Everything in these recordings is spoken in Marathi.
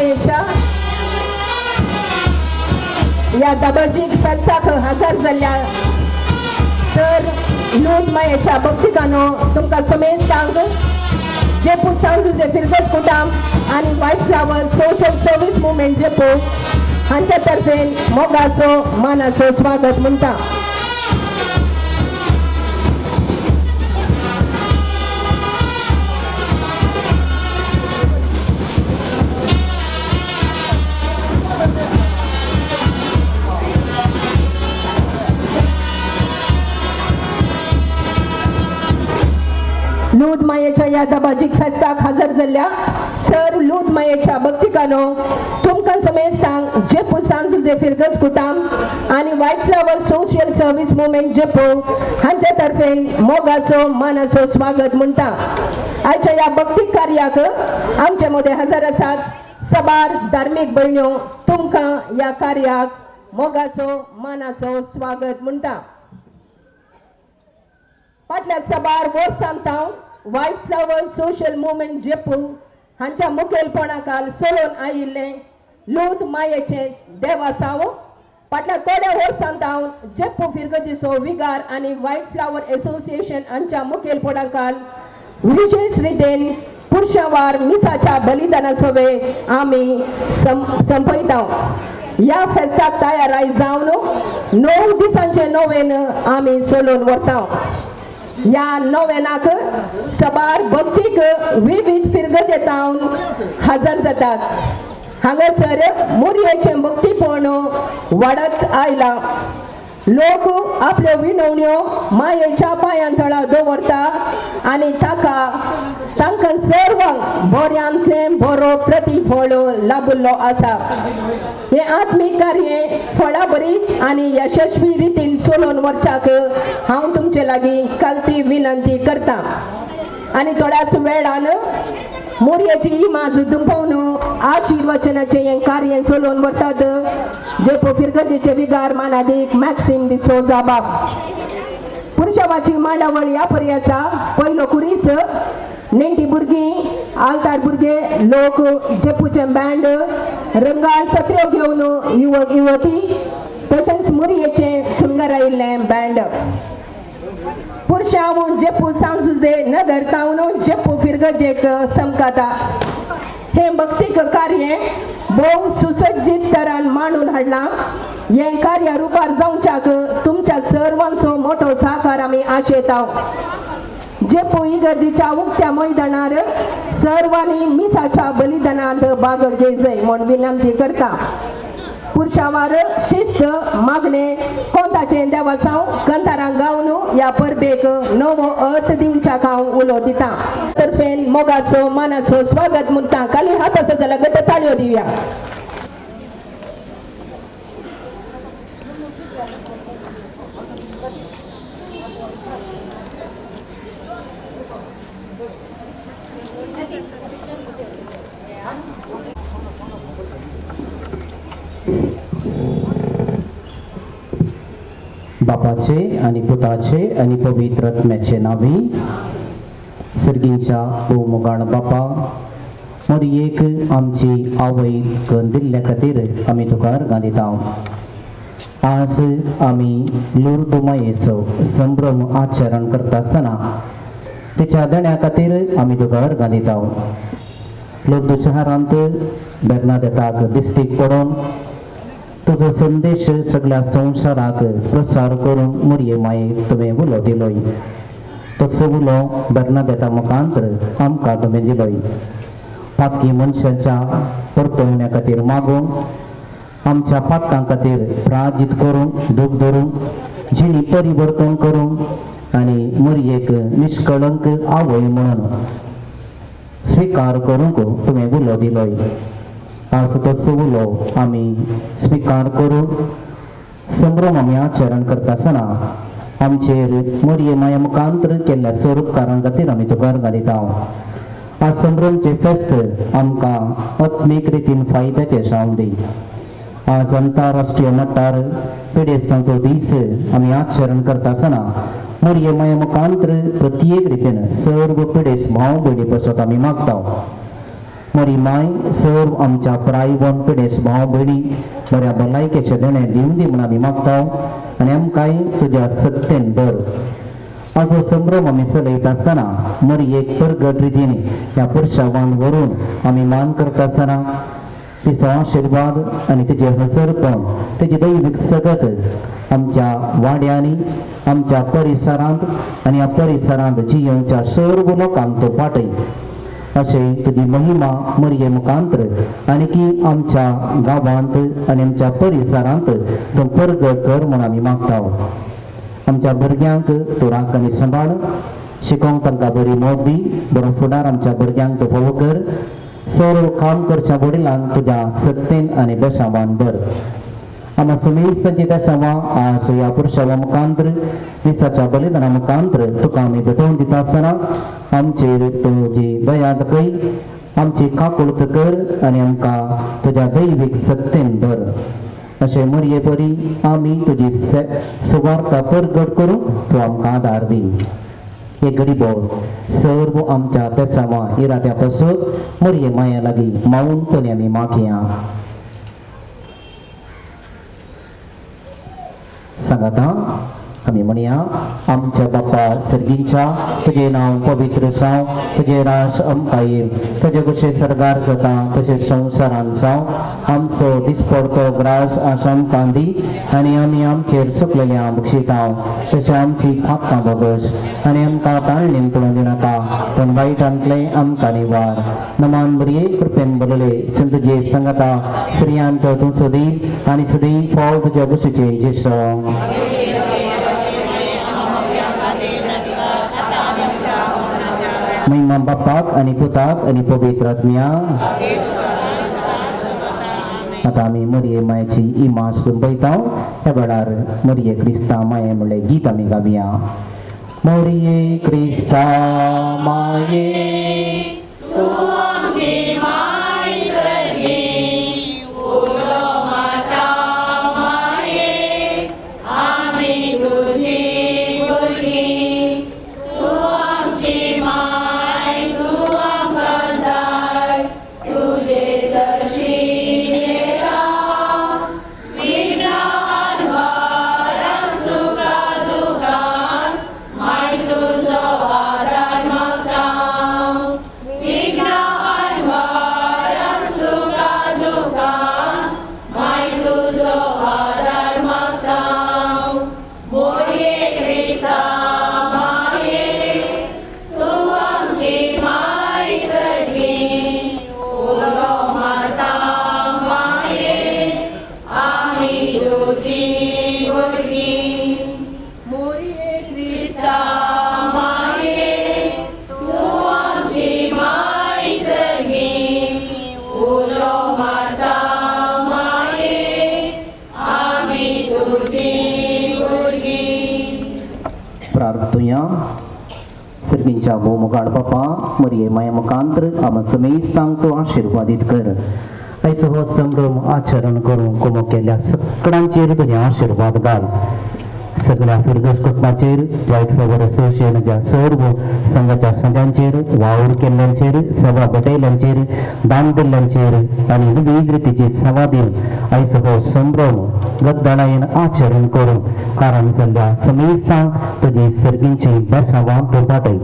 मायेच्या या दाबाजीक फेस्ताक हजर जाल्ल्या तर लूज मायेच्या भक्तिकानो तुमकां समेत सांग जेपू सांजुजे फिरगत कुटाम आणि white flower social service movement Jeppu हांच्या तर्फेन मोगाचो मानाचो स्वागत म्हणटा. लूद मायेच्या या दबाजीक फेस्ताक हजर जाल्ल्या सर लूद मायेच्या भक्तिकानो तुमकां समेत सांग जेपू सांजुजे फिरगस कुटाम आणि white flower social service movement Jeppu हांच्या तर्फेन मोगाचो मानाचो स्वागत म्हणटा. आयच्या या भक्तीक कार्याक आमचे मदे हजर आसात सबार धार्मीक भयण्यो तुमकां या कार्याक मोगाचो मानाचो स्वागत म्हणटा. फाटल्या सबार वर्सांताव white flower social movement Jeppu हांच्या मुखेलपणाखाल चलोवन आयिल्ले लूद मायेचे देवासाव फाटल्या थोड्या वर्सांताव जेपू फिरगतीचो विगार आणि व्हाईट फ्लावर एसोसिएशन हांच्या मुखेलपणाखाल विशेष रितीन पुरुषावार मिसाच्या बलिदानाचो वेळ आमी संपयता. या फेस्ताक तयाराय जावन 9 दिसांचे नोवेन आमी चलोवन वरता. या नोवेनाक सबार भक्तीक विविध फिरगजेतावन हजर जातात. हांगासर मोरयेचे भक्तीपण वाडत आयला. लोक आपल्यो विणवण्यो मायेच्या पांयांतळा दवरता आणि तांकां सर्वांक बऱ्यांतले बरो प्रतिफळ लाभिल्लो आसा. हे आत्मीक कार्य फळा बरी आणि यशस्वी रितीन चलोवन वरच्याक हांव तुमचे लागीं कालती विनंती करता. आणि थोड्याच वेळान मोरयेची इमाज दुंपवन आशीर्वचनाचे हे कार्य चलोवन वतात. जेपू फिरगतीचे विगार मानादीक मॅक्सिम डिसोजा बाब. पुरुषावाची मांडावळ या पर्याचा पयलो कुरीस नेण्टी भुरगीं आलतार भुरगे लोक जेपूचे बँड रंगाळ सत्र्यो घेवन युवक युवती तशेंच मोरयेचे सुंदर आयिल्ले बँड. पुरुषांव जेपू सांजुजे नगर तावन जेपू फिरगजेक समकाता. हे भक्तीक कार्य भोव सुसज्जीत तरान मांडून हाडला. हे कार्य रुपार जावच्याक तुमच्या सर्वांचो मोठो सहकार आमी आशेता. जेपू इगर्जीच्या उक्त्या मैदानार सर्वांनी मिसाच्या बलिदानांत भाग घेवचो म्हूण विनंती करता. पुरुषावार शिस्त मागणे कोंताचे देवासांव कंठारां गावन या परबेक नवो अर्थ दिवच्याक हांव उलो दिता. तर्फेन मोगाचो मानाचो स्वागत म्हणटा. खाली हात आसा जाल्यार गट्ट ताळयो दिवया. बापाचे आणि पुताचे आणि पवित्र आत्म्याचे नावी. सर्गींच्या ओ मोगाण बापा मोरयेक आमची आवयक दिल्ल्या खातीर आमी तुका अर्गां दिता. आज आमी लूर्द मायेचो संभ्रम आचरण करता आसतना तिच्या देण्या खातीर आमी तुका अर्गां दिता. लूर्द शहरांत बेर्नादेताक दिश्टीक पडोवन तुजो संदेश सगळ्या संवसाराक प्रसार करून मोरये मायेक तुवें उलो दिलोय. तसो उलो बेर्नादेता मुखांतर आमकां तुवें दिलोय. पातकी मनशांच्या परतवण्या खातीर मागून आमच्या पातकां खातीर प्राजीत करून दूख धरून जिणी परिवर्तन करून आनी मोरयेक निश्कळंक आवय म्हणून स्वीकार करूंक तुवें उलो दिलोय. आज तसो उलो आमी स्वीकार करून संभ्रम आमी आचरण करता आसतना आमचेर मोरये माया मुखांतर केल्ल्या स्वरूपकारां खातीर आमी तुका अर्गां दिता. आज संभ्रमचे फेस्त आमकां आत्मीक रितीन फायद्याचे जावं दी. आज अंतरराष्ट्रीय मट्टार पिडेस्तांचो दीस आमी आचरण करता आसतना मोरये माया मुखांतर प्रत्येक रितीन सर्व पिडेस्त भाव भयणी पासत आमी मागता. मरी माय सर्व आमच्या प्रायवन पिडेस भाव भयणी बऱ्या भलायकेचे देणे दिवन दी म्हणून आमी मागताव आनी आमकांय तुज्या सत्तेन दर आजो संभ्रम आमी चलयता आसतना मरी एक परगट रितीने ह्या पुरुषावान व्हरून आमी मान करता आसतना तिचो आशिर्वाद आनी तेजे हसरपण तेजी दैवीक सगत आमच्या वाड्यांनी आमच्या परिसरांत आनी ह्या परिसरांत जियोच्या सर्व लोकांक तो पाटय अशें तुजी महिमा मरये मुखांतर आनी की आमच्या गांवांत आनी आमच्या परिसरांत तो परगट कर म्हूण आमी मागताव आमच्या भुरग्यांक तूं राख आनी सांबाळ शिकोवंक तांकां बरी मोद दी बरो फुडार आमच्या भुरग्यांक तूं फोव कर सर्व काम करच्या वडिलांक तुज्या सत्तेन आनी दशावान दर आमा समेस्तांची दशावां आज ह्या पुरुषावा मुखांतर दिसाच्या बलिदाना मुखांतर तुका आमी भेटोवन दिता आसतना आमचेर तुजी दया दाखय आमची काकुळट कर आनी आमकां तुज्या दैवीक सत्तेन दर अशें मरये परी आमी तुजी सुवार्ता परगट करूं तूं आमकां आदार दी एक घडी बोल सर्व आमच्या पेसावां इराद्या पासत मरये माया लागीं मावूनपणी आमी मागया सांगाता आमी म्हणया आमच्या बापा सर्गींच्या तुजें नांव पवित्र जावं तुजें राज आमकां येवं तुजें कशें सरगार जाता तशें संवसारांत जावं आमचो दिसपडटो ग्रास आज आमकां दी आनी आमी आमचेर चुकलेल्या बक्षितांव तशें आमची पापां बगस आनी आमकां ताळणेन पडूं दिनाका पूण वायटांतले आमकां निवार नमान बरये कृपेन बरले तुजे संगता स्त्रियांत तूं सदी आनी सदी फावट तुज्या बशीचे जेसो महिमा बापाक आनी पुताक आनी पवित्र आत्म्या आतां आमी मरये मायेची इमास पळयतां ह्या वेळार मरये क्रिस्ता माये म्हणलें गीत आमी गावया मरये क्रिस्ता माये प्रार्थुया सर्गींच्या भोवमुखार बापा मरये माया मुखांतर आम समेस्तांक तूं आशिर्वादीत कर आयज हो संभ्रम आचरण करूंक कोमो केल्या सगळ्यांचेर तुजें आशिर्वाद घाल सगळ्या फिरगस कुटुंबाचेर वायट फेवर असोसिएशनाच्या सर्व संघाच्या सगळ्यांचेर वावर केल्ल्यांचेर सेवा बटयल्यांचेर दान दिल्ल्यांचेर आनी विविध रितीची सेवा दिवन आयज हो संभ्रम गद्दाळायेन आचरण करूं कारण जाल्ल्या समेस्तांक तुजी सर्गींची बसावां तूं पाटय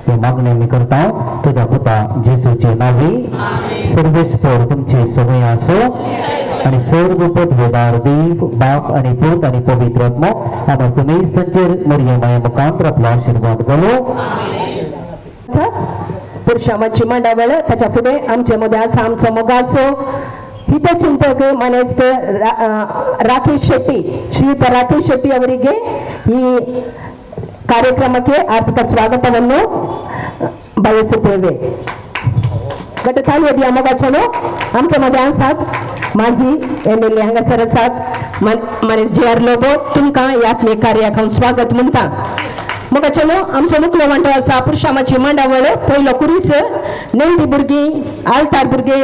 ते मागणी आमी करता तुज्या पुता जेसूचे नांवी सर्वेस्पर तुमची सवय आसो आनी सर्व पदवेदार देव बाप आनी पूत आनी पवित्र आत्मा आमा समेस्तांचेर मरये माये मुखांतर आपलो आशिर्वाद घालो पुरुषामाची मंडळ त्याच्या पुढे आमच्या मध्ये आसा आमचो मोगासो ಹಿತಚಿಂತಕ ಮನಸ್ಕ ರಾಕೇಶ್ ಶೆಟ್ಟಿ ಶ್ರೀಯುತ ರಾಕೇಶ್ ಶೆಟ್ಟಿ ಅವರಿಗೆ ಈ ಕಾರ್ಯಕ್ರಮಕ್ಕೆ ಆರ್ಥಿಕ ಸ್ವಾಗತವನ್ನು ಬಯಸುತ್ತೇವೆ. गटचालू होती अमोगाचनो आमच्या मध्ये आसात माजी एमएलए हांगासर आसात माने जे आर लोबो तुमकां ह्या कार्याक हांव स्वागत म्हणटा. मोगाचनो आमचो मुखलो मंडळ आसा पुरुषामाची मंडळ पयलो कुरीस नेंदी भुरगीं आल्तार भुरगे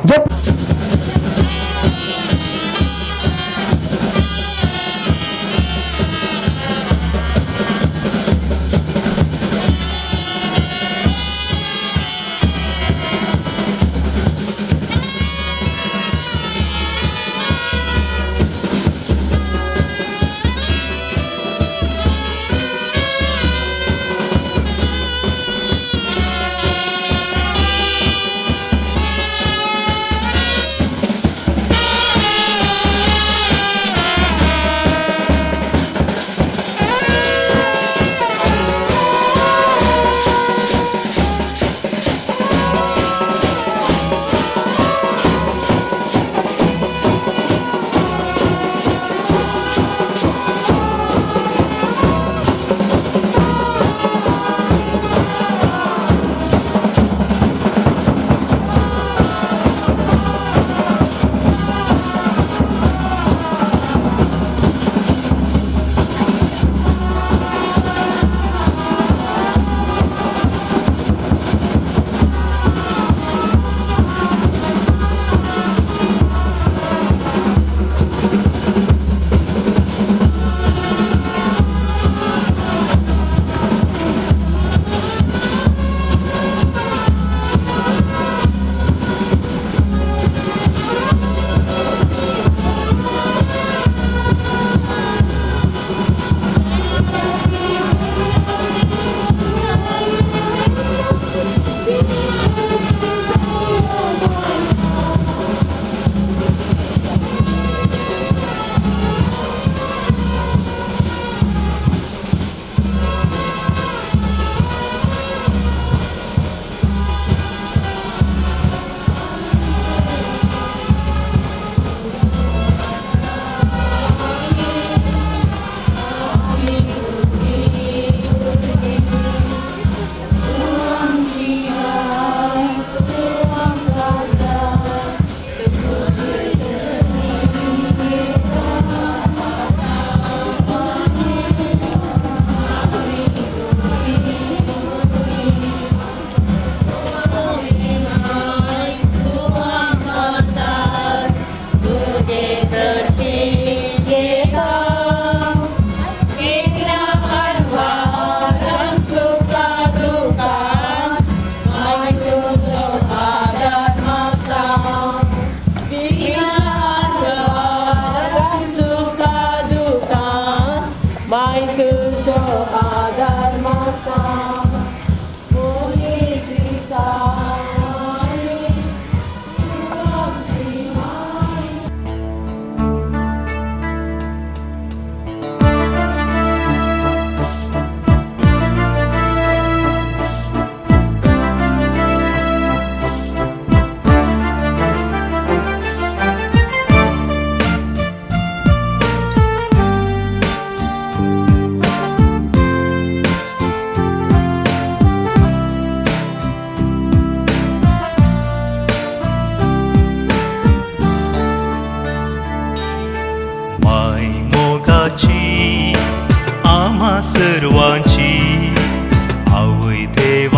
जे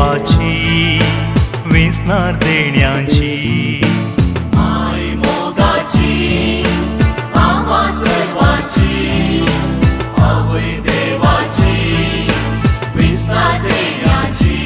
देवाची वेचणार देण्याची माय मोगाची आम्हा सर्वांची आवय देवाची विसा देण्याची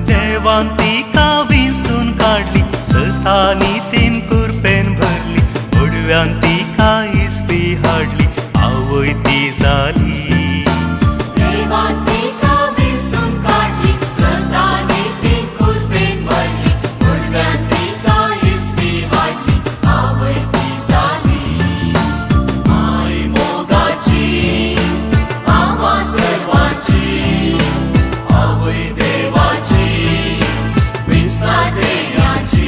देवान तिका विंसून काढली सतानी तीन कुरपेन भरली उडव्यान तिका इस्पी हाडली आवय ती जाली देवान तिका विंसून काढली सतानी तीन कुरपेन भरली उडव्यान तिका इस्पी हाडली आवय ती जाली माय मोगाची आम्हा सर्वांची आवय देवाची विसा देण्याची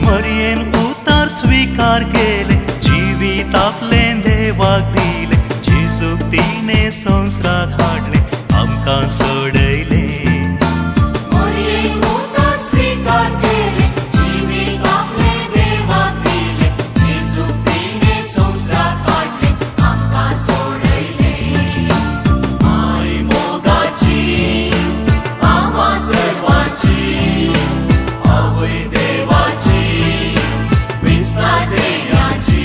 मरियेन उतार स्वीकार केले जीवित आपले देवाक दिले जेजूक तिने संवसाराक हाडले आमकां सोडयले मरियेन उतार स्वीकार केले जीवित आपले देवाक दिले जेजूक तिने संवसाराक हाडले आमकां सोडयले माय मोगाची आम्हा सर्वांची आवय देवाची विसा देण्याची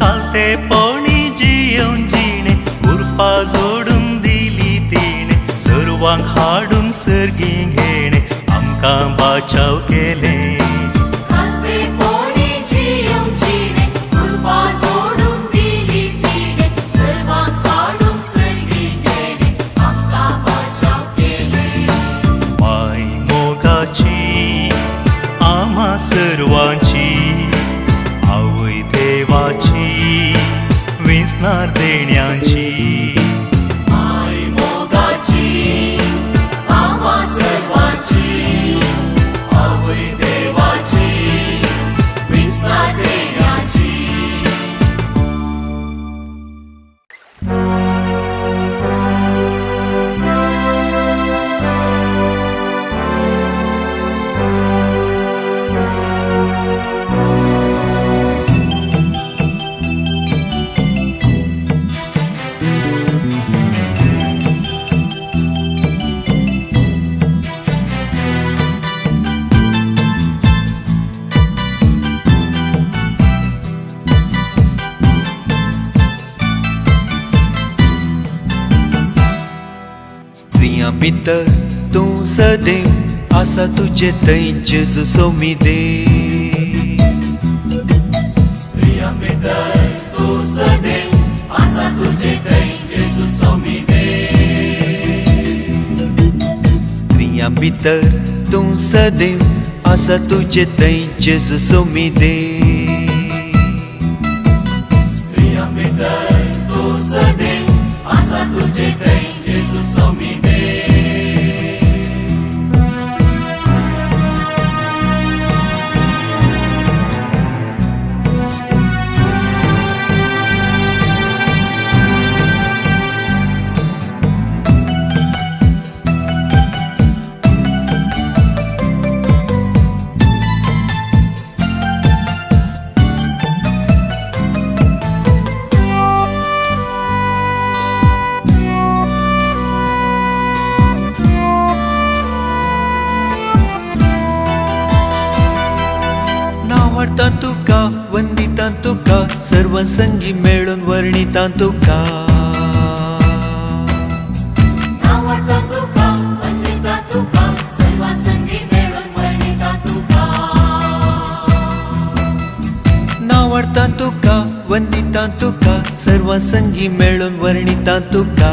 कालतेपणी जियोन जिणे उरपा जोडून दिली तिणे सर्वांक हाडून सर्गी घेणे आमकां बाचाव केले कालतेपणी जियोन जिणे उरपा जोडून दिली तिणे सर्वांक हाडून सर्गी घेणे आमकां बाचाव केले माय मोगाची आम्हा सर्वांची आवय देवाची वेचणार देण्याची माय मोगाची आम्हा सर्वांची आवय देवाची विसा देण्याची स्त्रियां भितर तूं सदैव आसा तुजे थंय जेजू सोमिदे स्त्रियां भितर तूं सदैव आसा तुजे थंय जेजू सोमिदे स्त्रियां भितर तूं सदैव आसा तुजे थंय जेजू सोमिदे स्त्रियां भितर तूं सदैव आसा तुजे थंय जेजू सोमिदे नावडता तुका वंदिता तुका सर्वसंगी मेळून वर्णिता तुका नावडता तुका वंदिता तुका सर्वसंगी मेळून वर्णिता तुका नावडता तुका वंदिता तुका सर्वसंगी मेळून वर्णिता तुका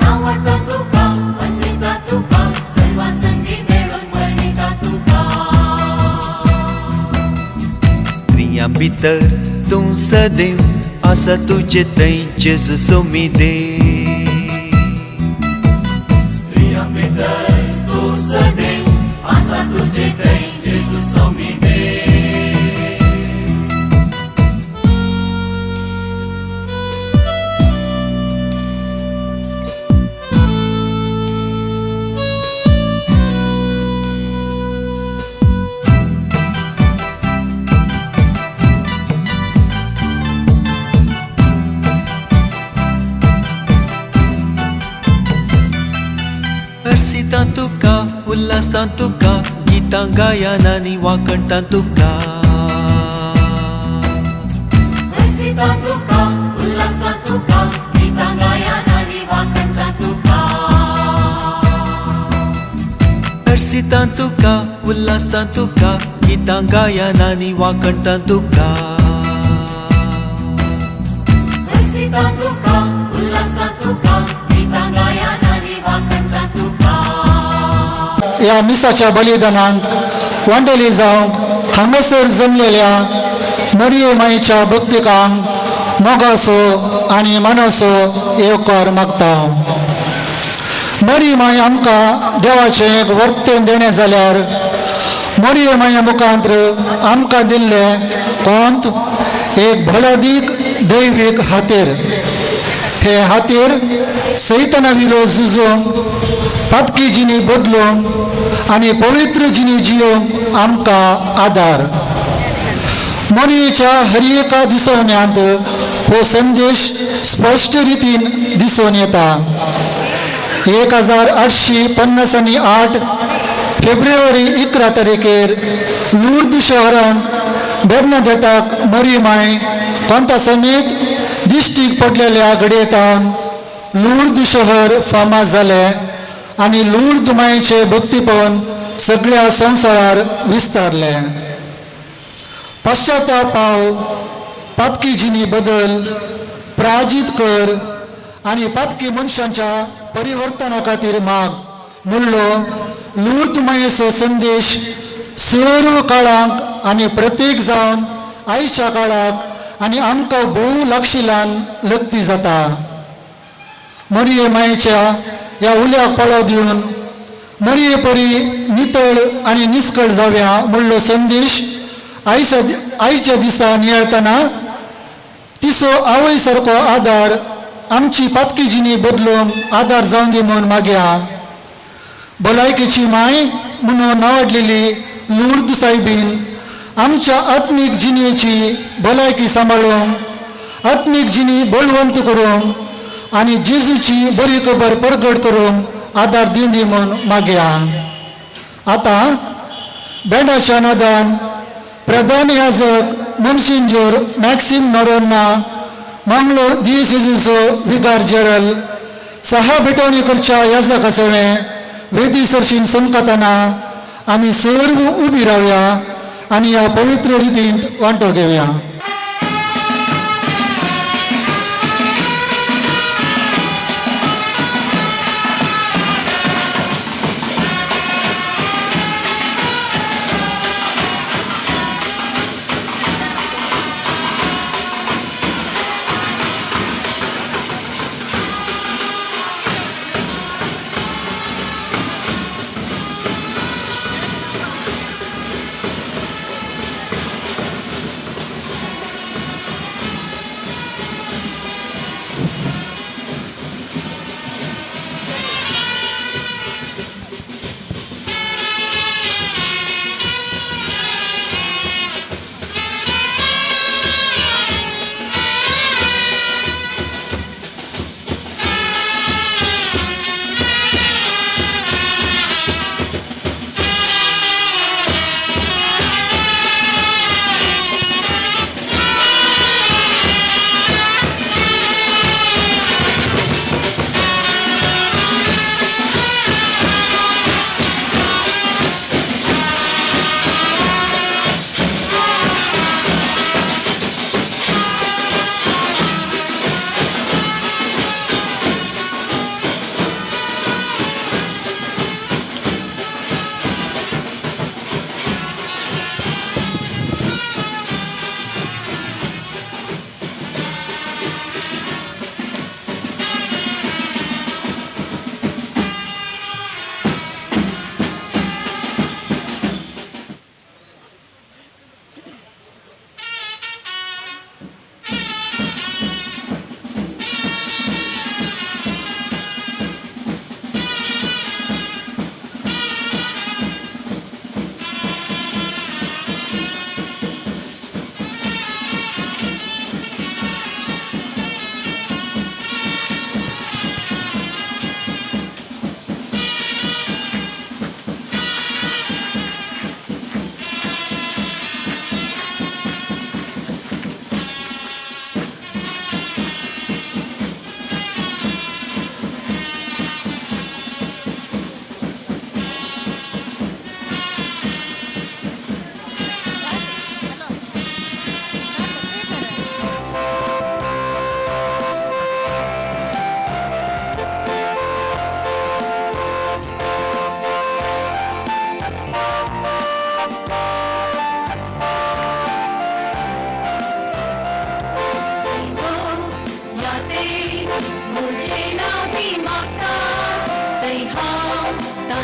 नावडता तुका वंदिता तुका सर्वसंगी मेळून वर्णिता तुका स्त्रियां भितर तूं सदैव आसा तुजे थंय जेजू सोमिदेव स्त्रियां भितर तूं सदैव आसा तुजे थंय जेजू सोमिदेव हर्षिता तुका उल्हासां तुका गितां गायनांनी वाकणटा तुका हर्षिता तुका उल्हासता तुका गीतां गायनांनी वाकणटा तुका हर्षिता तुका उल्हासां तुका गितां गायनांनी वाकणटा तुका हर्षिता तुका उल्हासता तुका गीतां गायनांनी वाकणटा तुका या मिसाच्या बलिदानांत वांटेली जावंक हांगासर जमलेल्या मरिये मायेच्या भक्तिकांक मोगासो आनी मानसो येवकार मागता. मरी माय आमकां देवाचें एक वर्तें देणें जाल्यार मरिये माये मुखांत्र आमकां दिल्लें कोंत एक भलादीक दैवीक हातीर. हे हातीर सैताना विरोध झुजूंक पातकी जिणी बदलूंक आनी पवित्र जिणी जियोंक आमकां आदार. मरियेच्या हर एका दिसवण्यांत हो संदेश स्पश्ट रितीन दिसून येता. 1858 फेब्रुवारी 11 तारखेर लुर्द शहरांत बेर्नादेताक मरी माय कोंता समेत दिश्टीक पडलेल्या घडयेंतान लुर्द शहर फामाद जालें आनी लुर्द मायेचें भक्तीपण सगळ्या संवसारार विस्तारलें. पश्चाताप पाव, पातकी जिणी बदल, प्राजीत कर आनी पातकी मनशांच्या परिवर्तना खातीर माग म्हणलो लुर्द मायेचो संदेश सर्व काळांक आनी प्रत्येक जावन आयच्या काळाक आनी आमकां भोव लागशिलान लक्ती जाता. मरिये मायेच्या ह्या उल्याक पाळो दिवन मरिये परी नितळ आनी निश्कळ जावया म्हणलो संदेश आयच्या दिसा नियळतना तिचो आवय सारको आदार आमची पातकी जिणी बदलूंक आदार जावन दी म्हूण मागया. भलायकेची माय म्हणून नावाडलेली लुर्द सायबीन आमच्या आत्मीक जिणेची भलायकी सांबाळूंक आत्मीक जिणी बळवंत करूंक आनी जेजूची बरी खबर परगट करूंक आदार दिवन दी म्हूण मागया. आतां बँडाच्या नादान प्रधान याजक मोन्सिंजोर मॅक्सिम नोरोन्ना मंगळूर दियेसीसीचो विकार जनरल सहा भेटवणीकरच्या याजकासवें वेदी सरशीन संकताना आमी सर्व उबी रावया आनी ह्या पवित्र रितींत वांटो घेवया.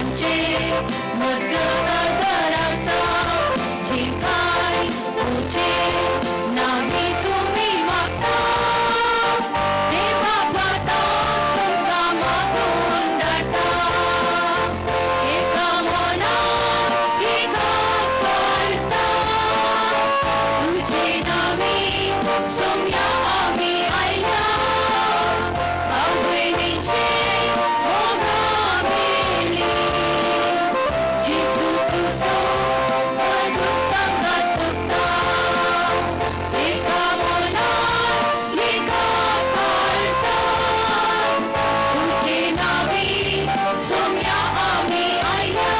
सर्वांचे मध्य जरासा जे काय तुझे नावी तुम्ही मागता ते बापाता तुमका मागून दाटा एका मना एका कळसा तुझे नावी सोम्या आम्ही आयल्या आवडीचे ओघावेली जिसू तुझो मधुर संगत तुका एका मना एका कळसा तुझे नावी सोम्या आम्ही आयल्या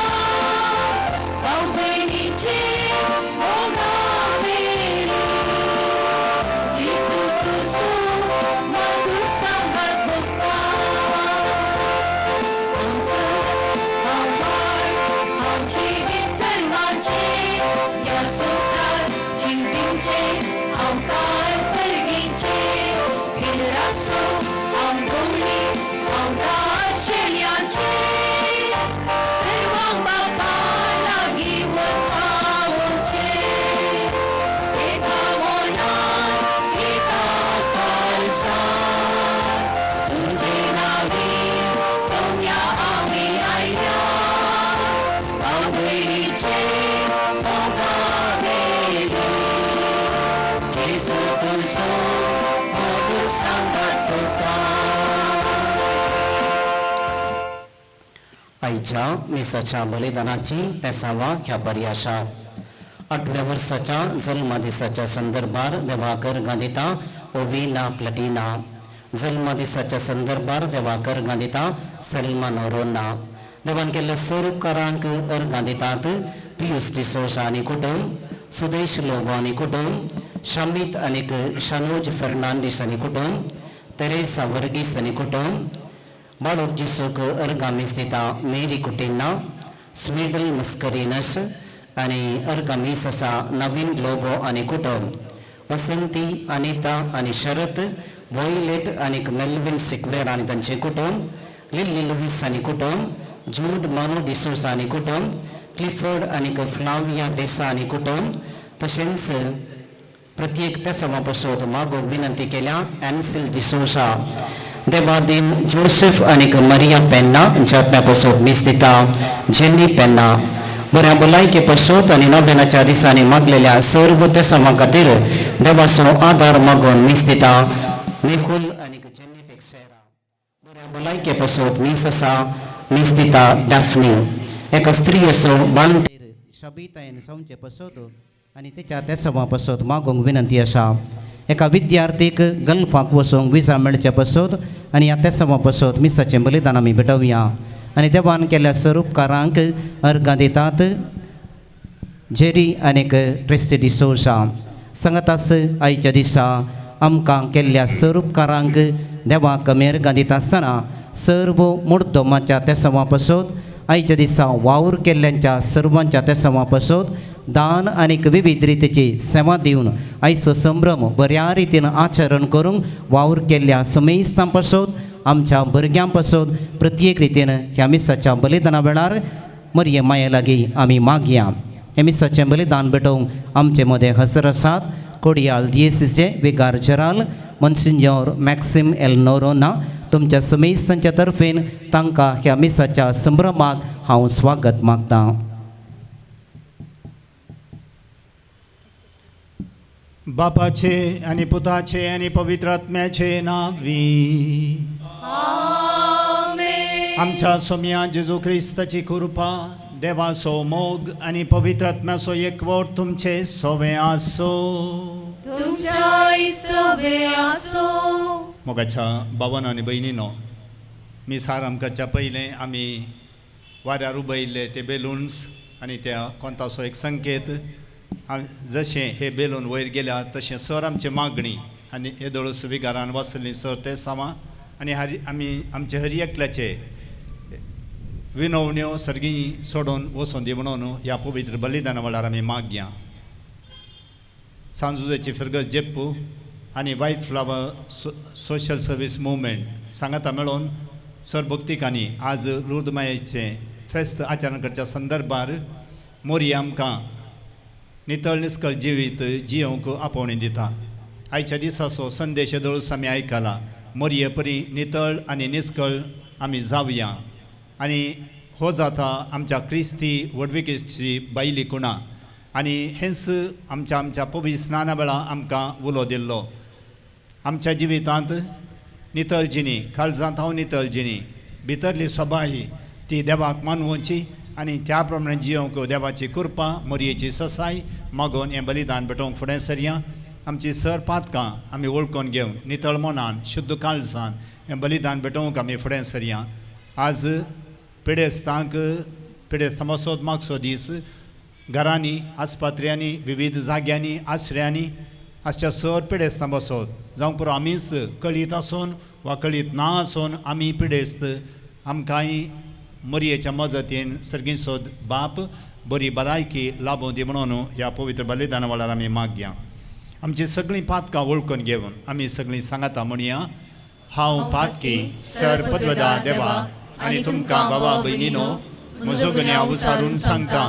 आवडीचे ओघावेली जिसू तुझो मधुर संगत तुका जीवित सर्वांचे या संसार चिंतींचे अवकार सर्गीचे हिररासो आंबोळी अवतार शेळ्यांचे सर्वांग बापा लागी वरपावचे एका मनात एका कळसात तुझे नावी सोम्या आम्ही आयल्या आवडीचे ओघावेली जेसू तुझो मधुर संगत सुका आईच्या मिसाच्या बलिदानाची 30वा ह्या पर्याशा 8व्या वर्षाच्या जन्मदिसाच्या संदर्भात देवाकर गांधिता ओविना प्लटिना जन्मदिसाच्या संदर्भात देवाकर गांधिता सलमान ओरोना देवान केल्ल्या स्वरूपकारांक गांधितात पियुष डिसोजा आनी कुटुंब सुदेश लोबो आनी कुटुंब शामित आनीक शानोज फर्नांडीस आनी कुटुंब तेरेसा वर्गीस आनी कुटुंब बाळोक जिसूक अर्गामी स्थिता मेरी कुटिन्ना स्वीडल मस्करीनस आनी अर्गामीस आसा नवीन लोबो आनी कुटुंब वसंती अनिता आनी शरत वॉयलेट आनीक मेल्विन सिक्वेर आनी तांचे कुटुंब लिली लुईस आनी कुटुंब जूड मानो डिसोसा आनी कुटुंब क्लिफर्ड आनीक फ्लाविया डेसा आनी कुटुंब तशेंच प्रत्येक त्या सभापसोत मागोक विनंती केल्या एन्सिल डिसोसा देवादीन जोसेफ आनीक मरिया पेन्ना जात्म्या पसोत मिस्तिता जेनी पेन्ना बऱ्या भलायके पसोत आनी नव्यानाच्या दिसांनी मागलेल्या सर्व त्या सभा खातीर देवाचो आदार मागून मिस्तिता मेहुल आनीक जेनी टेक्सेरा बऱ्या भलायके पसोत मीस आसा मिस्तिता डॅफ्नी एका स्त्री असो बांटेर शाबितायेन सावचे पसोत आनी तेच्या त्या सभा पसोत मागोंक विनंती आसा एका विद्यार्थीक गल्फाक वचूंक विजा मेळचे पसोत आनी ह्या त्या सभा पसोत मिसाचें बलिदान आमी भेटोवया आनी देवान केल्ल्या स्वरूपकारांक अर्गां दितात जेरी आनीक ट्रेस्टी डिसोजा सांगतास आयच्या दिसा आमकां केल्ल्या स्वरूपकारांक देवाक आमी अर्गां दिता आसतना सर्व मुर्दोमाच्या त्या सभा पसोत आयच्या दिसा वावर केल्ल्यांच्या सर्वांच्या त्या सभा पसोत दान आनीक विविध रितीची सेवा दिवन आयचो संभ्रम बऱ्या रितीन आचरण करूंक वावर केल्ल्या समेस्तां पसोत आमच्या भुरग्यां पसोत प्रत्येक रितीन ह्या मिसाच्या बलिदाना वेळार मरिये माये लागीं आमी मागया हे मिसाचें बलिदान भेटोवंक आमचे मदें हजर आसात कोडियाल दिएसीचे विगार जराल मोन्सिन्योर मॅक्सिम एल नोरोना तुमच्या समेस्तांच्या तर्फेन तांकां ह्या मिसाच्या संभ्रमाक हांव स्वागत मागतां बापाचे आणि पुताचे आणि पवित्र आत्म्याचे नावी आमच्या सोम्या जेजू ख्रिस्ताची कृपा देवाचो मोग आणि पवित्र आत्म्याचो एकवट तुमचे सोबे आसो मोगाच्या भावांनो आनी भयणींनो मी आराम करच्या पयलें आमी वाऱ्यार उबयल्ले ते बेलून्स आनी त्या कोंताचो एक संकेत जशें हे बेलून वयर गेल्या तशें सर आमची मागणी आनी येदोळस विगारान वाचली सर ते सामा आनी आमी आमचे हर एकल्याचे विनवण्यो सर्गी सोडून वचून दी म्हणून ह्या पवित्र बलिदाना वेळार आमी मागया सांजुजेची फिरगत जेप्पू आनी white flower social service movement सांगाता मेळून सर भक्तिकांनी आज लुर्द मायेचे फेस्त आचरण करच्या संदर्भार मोरी आमकां नितळ निस्कळ जिवीत जियोवंक आपोवणी दिता. आयच्या दिसाचो संदेश दळूस आमी आयकला. मोरये परी नितळ आनी निस्कळ आमी जावया आनी हो जाता आमच्या क्रिस्ती वडविकेची बायली कुणा आनी हेंच आमच्या पवित्र स्नाना वेळा आमकां उलो दिल्लो. आमच्या जिवितांत नितळजिणी काळजांत हांव नितळजिणी भितरली सभाही ती देवाक मानवची आनी त्या प्रमाणे जियोवंक देवाची कृपा मोरयेची ससाय मागोवन हें बलिदान भेटोवंक फुडें सरया. आमची सर पातकां आमी वळखून घेवन नितळ मनान शुद्ध काळजान हें बलिदान भेटोवंक आमी फुडें सरया. आज पिडेस्तांक पिडेस्त मसोद मागचो दीस घरांनी आस्पत्र्यांनी विविध जाग्यांनी आश्रयांनी आजच्या सर पिडेस्तां बसोत जावं पुरो आमीच कळीत आसून वा कळीत ना आसून आमी पिडेस्त आमकांय मोरयेच्या मजतीन सर्गीसोद बाप बरी भलायकी लाबूं दी म्हणून ह्या पवित्र बलिदाना वेळार आमी मागया. आमची सगळीं पातकां वळखून घेवन आमी सगळीं सांगाता म्हणया. हांव पातकी सर पद्वदा देवा आनी तुमकां बाबा भयणीनो म्हजो गुन्यांव विचारून सांगता.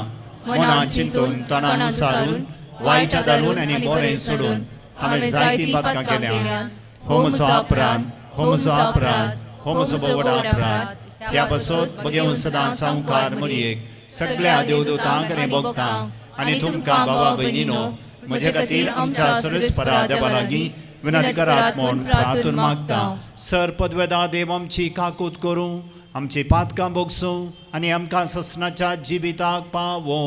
मनान चिंतून तोंडान विचारून वायट धाडून आनी बरें सोडून हांवें जायतीं पातकां केल्यां. हो म्हजो अपराध, हो म्हजो अपराध, हो म्हजो व्हडा अपराध. ह्या पासत बगेवन सदां संवकार मोरयेक सगळ्या देवदूतांक आनी भक्तांक आनी तुमकां बाबा भयणीनो म्हजे खातीर आमच्या सर्वेस्परा देवा लागीं विनंती करात म्हूण प्रार्थून मागता. सर पद्वेदा देव आमची काकूत करूं आमची पातकां भोगसूं आनी आमकां ससनाच्या जिविताक पावो.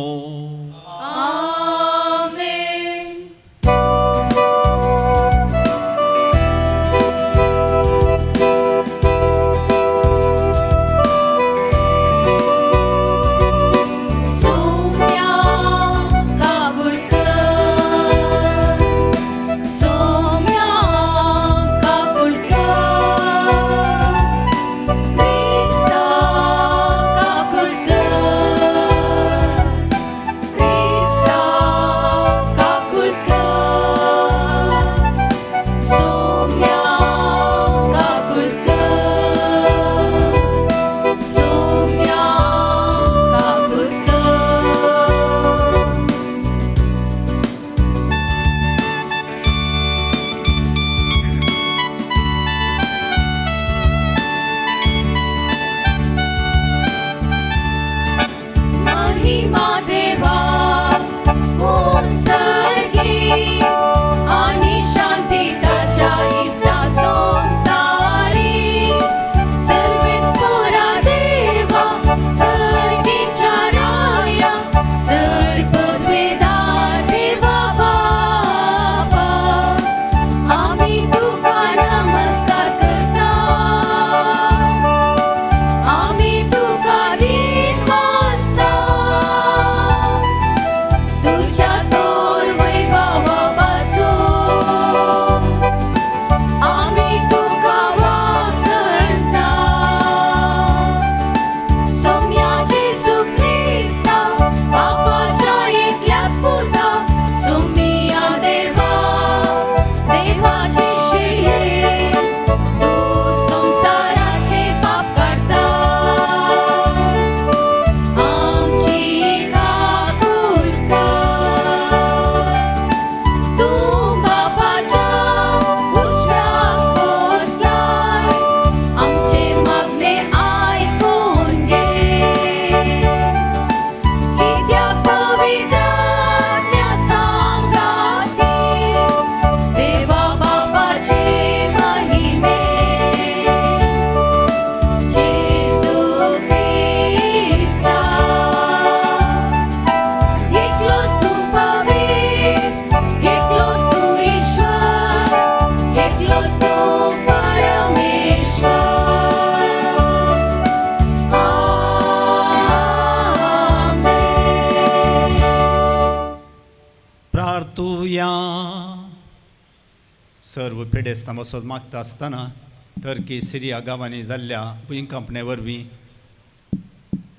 सर्व पेडेस्तां बसोत मागता आसतना टर्की सिरिया गांवांनी जाल्ल्या भुंयकांपणे वरवीं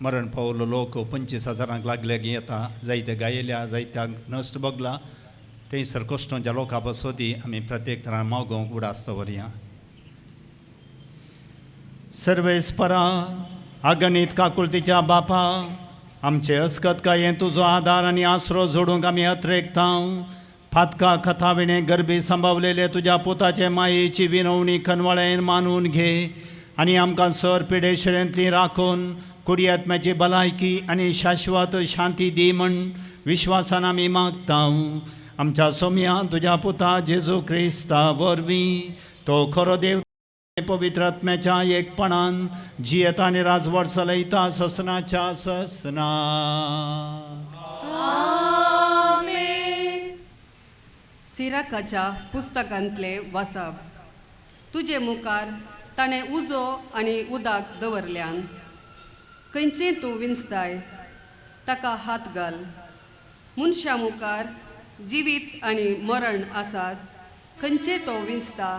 मरण पावलो लोक 25,000 लागल्याक येता. जायते गायल्या, जायत्यांक नश्ट भोगला. थंयसर कश्टांच्या लोकां बसोती आमी प्रत्येक तरान मागोवंक उडास्त व्हरया. सर्वेस्परा अगणित काकुळतीच्या बापा आमचे अस्कत काय तुजो आधार आनी आसरो जोडूंक आमी अत्रेकता फातका खताविणे गरबी सांबावलेले तुज्या पुताचे मायेची विनवणी खनवळेन मानून घे आनी आमकां सर पिडेशिरेंतली राखून कुडी आत्म्याची भलायकी आनी शाश्वत शांती दी म्हण विश्वासान आमी मागता आमच्या सोम्या तुज्या पुता जेजू क्रिस्ता वरवीं तो खरो देव पवित्र आत्म्याच्या एकपणान जियेता आनी राजवट चलयता ससनाच्या ससना. सिराकाच्या पुस्तकांतले वाचप. तुजे मुखार ताणें उजो आनी उदक दवरल्यान खंयचें तूं विंचताय ताका हात घाल. मनशा मुखार जिवीत आनी मरण आसात खंयचें तो विंचता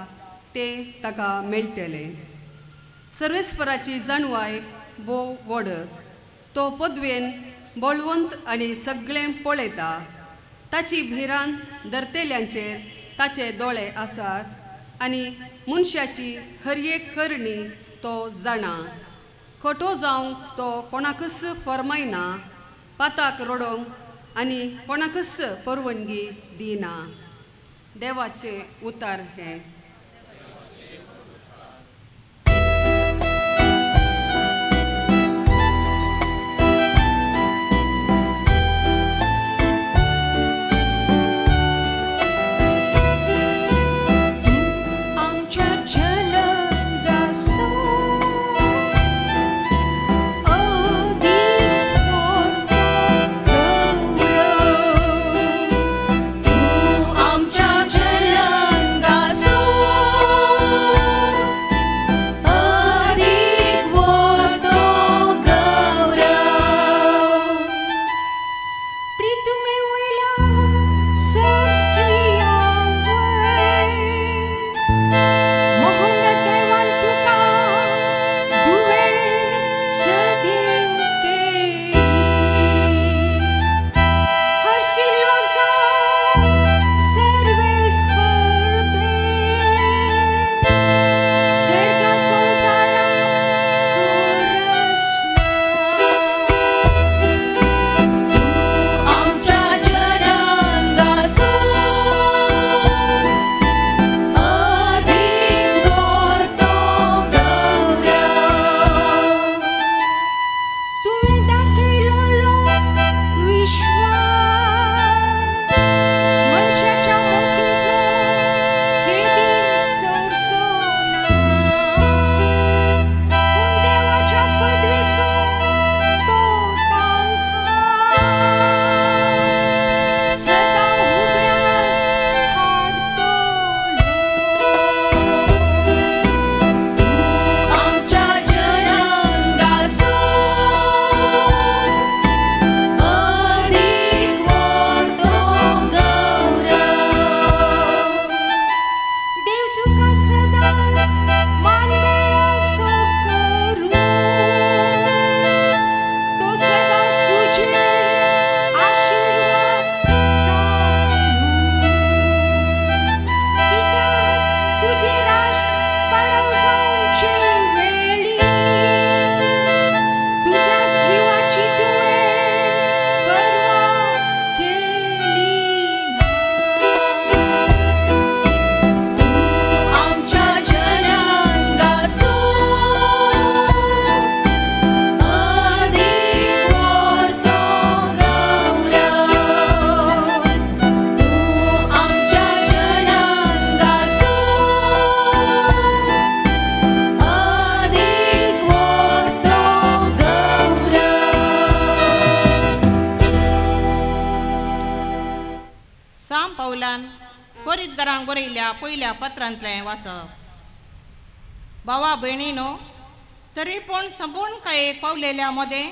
ते ताका मेळटले. सर्वेस्पराची जाणवाय बोव व्हड. तो पदवेन बळवंत आनी सगळें पळयता. ताची भिरान धरतेल्यांचेर ताचे दोळे आसात आनी मनशाची हर एक करणी तो जाणा. खोटो जावंक तो कोणाकच फरमायना. पाताक रडोवंक आनी कोणाकच परवानगी दिना. देवाचे उतार हे. कोरिंतकारांक बरयल्ल्या पयल्या पत्रांतलें वाचप. भावा भयणीनो, तरी पूण संपूर्णकायेक पावलेल्या मदें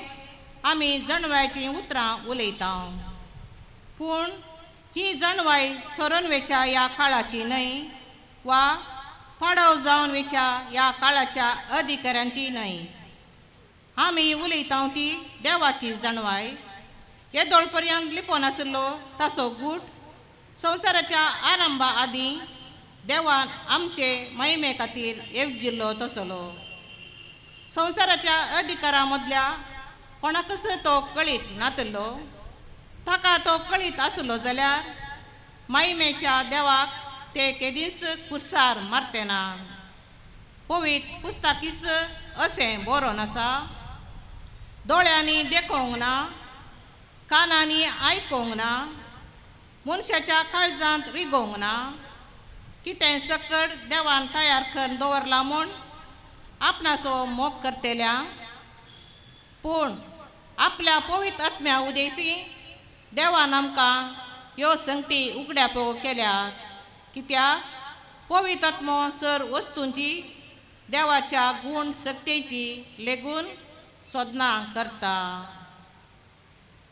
आमी जणवायचीं उतरां उलयता. पूण ही जणवाय सरोन वेच्या ह्या काळाची न्हय वा पाडव जावन वेच्या ह्या काळाच्या अधिकाऱ्यांची न्हय. आमी उलयता ती देवाची जणवाय. येदोळ पर्यंत लिपोन आसलो ताचो गूट संवसाराच्या आरंभा आदीं देवान आमचे महिमे खातीर येवजिल्लो तसलो. संसाराच्या अधिकारामधल्या कोणाकच तो कळीत नातलो ताका तो कळीत आसलो जाल्यार मायमेच्या देवाक ते केदींच कुर्सार मारतेना पवित्र पुस्तकीस अशें बरोवन आसा दोळ्यांनी देखूंक ना कानांनी आयकूंक ना मनशाच्या काळजांत रिगोवंक ना कितें सकट देवान तयार करून दवरला म्हूण आपणाचो मोग करतेल्यांक पूण आपल्या पवित्र आत्म्या उदेशी देवान आमकां ह्यो संगती उगड्यापो केल्यात कित्याक पवित्र आत्मो सर वस्तूंची देवाच्या गूण शक्तीची लेगून सोदना करता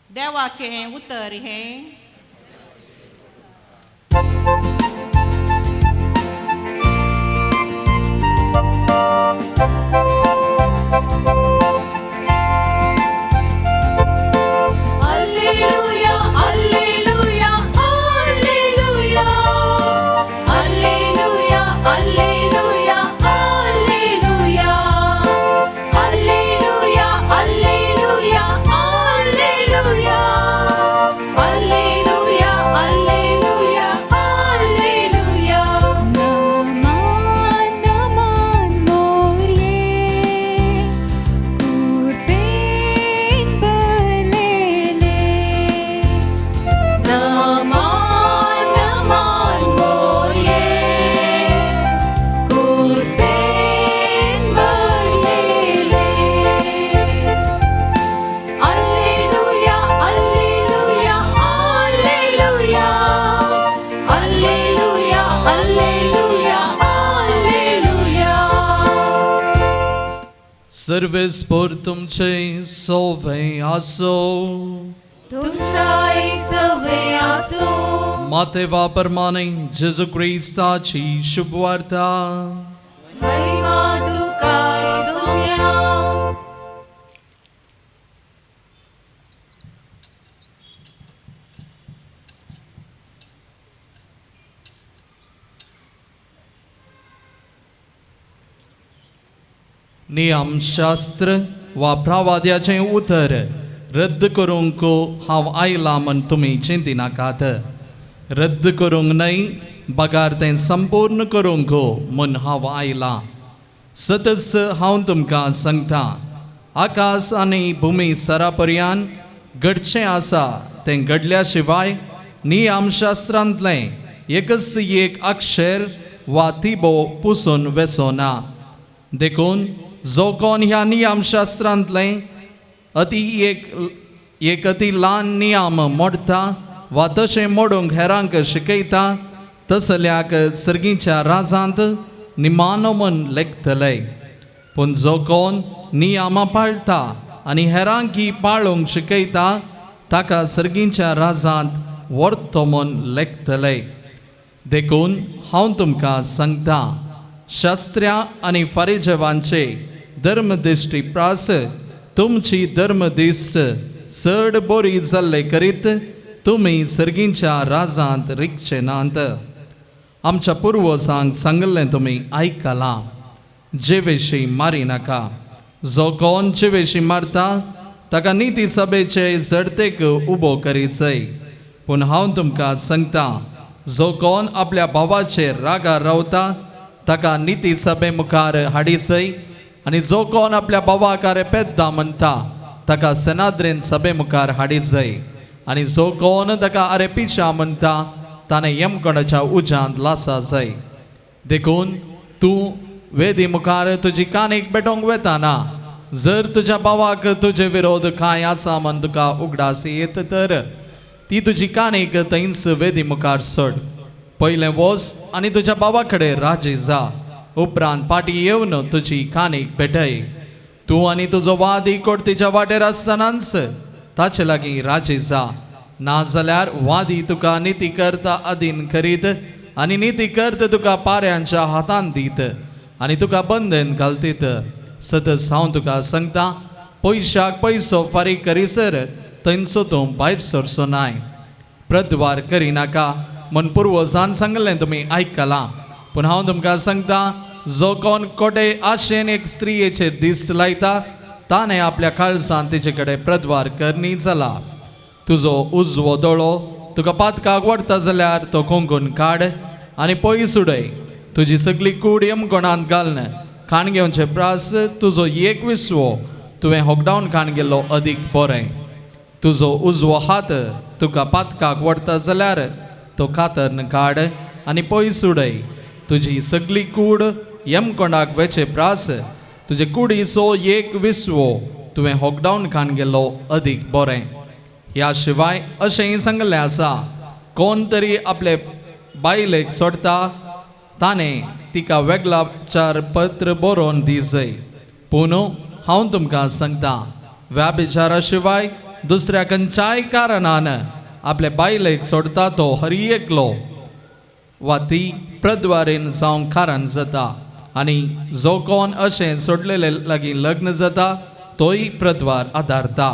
देवाचें उतर हें Alleluia, alleluia, alleluia. Alleluia, alleluia, alleluia. Alleluia, alleluia, alleluia. Alleluia, alleluia, alleluia. Naman, naman morye, kurben balele. Naman, naman morye, kurben balele. Alleluia, alleluia, alleluia. Alleluia, alleluia, alleluia. Servis por तुमचे सोवे आसो तुमच्याही सवे असो मातेवा परमाने जेजू ख्रिस्ताची शुभवार्ता महिमा तुका सोम्या नियमशास्त्र वा प्रवाद्याचे उतर रद्द करूंक हांव आयला म्हण तुमी चिंती नाकात रद्द करूंक न्हय बगार तें संपूर्ण करूंक म्हण हांव आयला सतत हांव तुमकां सांगता आकाश आनी भुमी सरा पर्यान घडचें आसा तें घडल्या शिवाय नियमशास्त्रांतलें एकच एक अक्षर वा तिबो पुसून वेसो ना देखून जो कोण ह्या नियमशास्त्रांतलें एक अति ल्हान नियम मोडटा वा तशें मोडूंक हेरांक शिकयता तसल्याक सर्गीच्या राजांत निमानो म्हूण लेखतले पूण जो कोण नियमां पाळटा आनी हेरांकी पाळूंक शिकयता ताका सर्गीच्या राजांत वर्तो म्हूण लेखतले देखून हांव तुमकां सांगता शास्त्र्या आनी फारिजेवांचे धर्मदिश्टी प्रास तुमची धर्मदिश्ट चड बरी जाल्ले करीत तुमी सर्गीच्या राजांत रिगचे नात आमच्या पुर्वजांक सांगलें तुमी आयकलां जेवेशी मारी नाका जो कोण जेवेशी मारता ताका निती सभेचे जडतेक उबो करीचय पूण हांव तुमकां सांगता जो कोण आपल्या भावाचेर रागार रावता ताका निती सभे मुखार हाडीचय आनी जो कोण आपल्या भावाक पेद्दा म्हणटा ताका सेनाद्रीन सभे मुखार हाडीचय आनी जो कोण ताका पिशा म्हणटा ताणें यमकोणाच्या उज्यांत लासा जाय देखून तूं वेदी मुखार तुजी कानीक पेटोवंक वेताना जर तुज्या भावाक तुजे विरोध कांय आसा म्हण तुका उगडास येत तर ती तुजी कानीक थंयच वेदी मुखार सोड पयलें वच आनी तुज्या भावा कडेन राजी जा उपरांत पाटी येवन तुजी कानीक भेटय तूं आनी तुजो वाद इकोर्तीच्या वाटेर आसतनाच ताचे लागीं राजी जा नाजाल्यार वादी तुका निती करता अधीन करीत आनी निती करता तुका पाऱ्यांच्या हातांत दीत आनी तुका बंधन घालतीत सतत हांव तुका सांगता पयशाक पयसो फारीक करीसर थंयचो तूं भायर सरचो नाय प्रद्वार करिनाका म्हण पुर्वजान सांगलें तुमी आयकलां पूण हांव तुमकां सांगता जो कोण कोडे आशेन एक स्त्रियेचेर दिश्ट लायता ताणें आपल्या काळजांत तिचे कडेन प्रद्वार करनी जाला. तुजो उजवो दोळो तुका पातकाक वडता जाल्यार तो कोंकून काड आनी पयस उडय. तुजी सगळी कूड यमकोणांत घालन खाणगेवचे प्रास तुजो एक विसवो तुवें होकडावन खाणगेलो अदीक बरें. तुजो उजवो हात तुका पातकाक वडता जाल्यार तो कातरन काड आनी पयस उडय. तुजी सगळी कूड यमकोणाक वेचे प्रास तुजे कुडीचो एक विसवो तुवें होकडावन खाणगेलो अदीक बरें. ह्या शिवाय अशेंय सांगलें आसा, कोण तरी आपले बायलेक सोडता ताणें तिका वेगळाचार पत्र बरोवन दी जाय. पूण हांव तुमकां सांगता, व्याभिचारा शिवाय दुसऱ्या खंयच्याय कारणान आपले बायलेक सोडता तो हर एकलो वा ती प्रद्वारीन जावं कारण जाता. आनी जो कोण अशें सोडलेले लागीं लग्न जाता तोय प्रद्वार आदारता.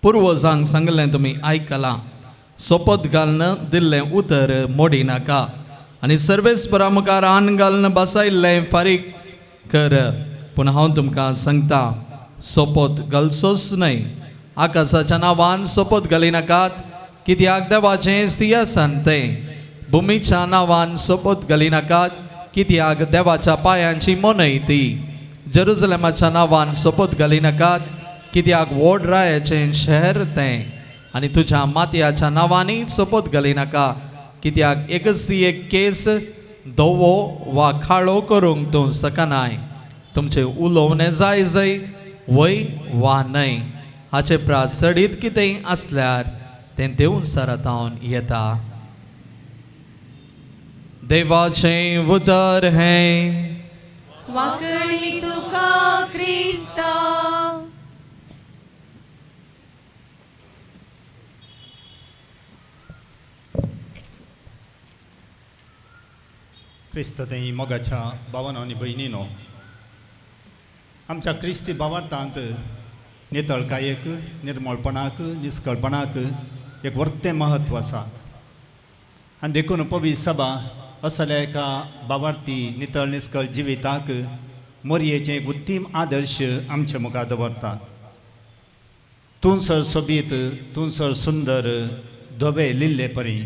पुर्वजांक सांगलें तुमी आयकलां, सोपत घालन दिल्लें उतर मोडी नाका आनी सर्वेस्परा मुखार आन घालन बसयल्लें फारीक कर. पूण हांव तुमकां सांगता, सोपत घालचोच न्हय. आकाशाच्या नांवान सोपत घाली नाकात, कित्याक देवाचें सिंहासन तें. भुमीच्या नांवान सोपत घाली नाकात, कित्याक देवाच्या पांयांची मोनय ती. जेरुसलेमाच्या नांवान सोपत घाली नाकात, कित्याक व्हड रायाचें शहर तें. आनी तुज्या मातयाच्या नांवांनी सोपत घाली नाका, कित्याक एकच ती एक केस धवो वा काळो करूंक तूं सकनाय. तुमचें उलोवणें जाय वय वा न्हय हाचे प्रास चडीत कितेंय आसल्यार तें देव सरातावन येता. देवाचें उतर हें वाकणी तुका क्रिस्ता. क्रिस्त तें मोगाच्या भावांनो आनी भयणीनो, आमच्या क्रिस्ती भावार्थांत नितळकायेक, निर्मळपणाक, निश्कळपणाक एक वर्तें महत्व आसा. आनी देखून पवित्र सभा असल्या एका भावार्थी नितळ निश्कळ जिविताक मोरयेचें एक उत्तीम आदर्श आमचे मुखार दवरता. तूं सर सोबीत, तूं सर सुंदर, धोबे लिल्ले परी.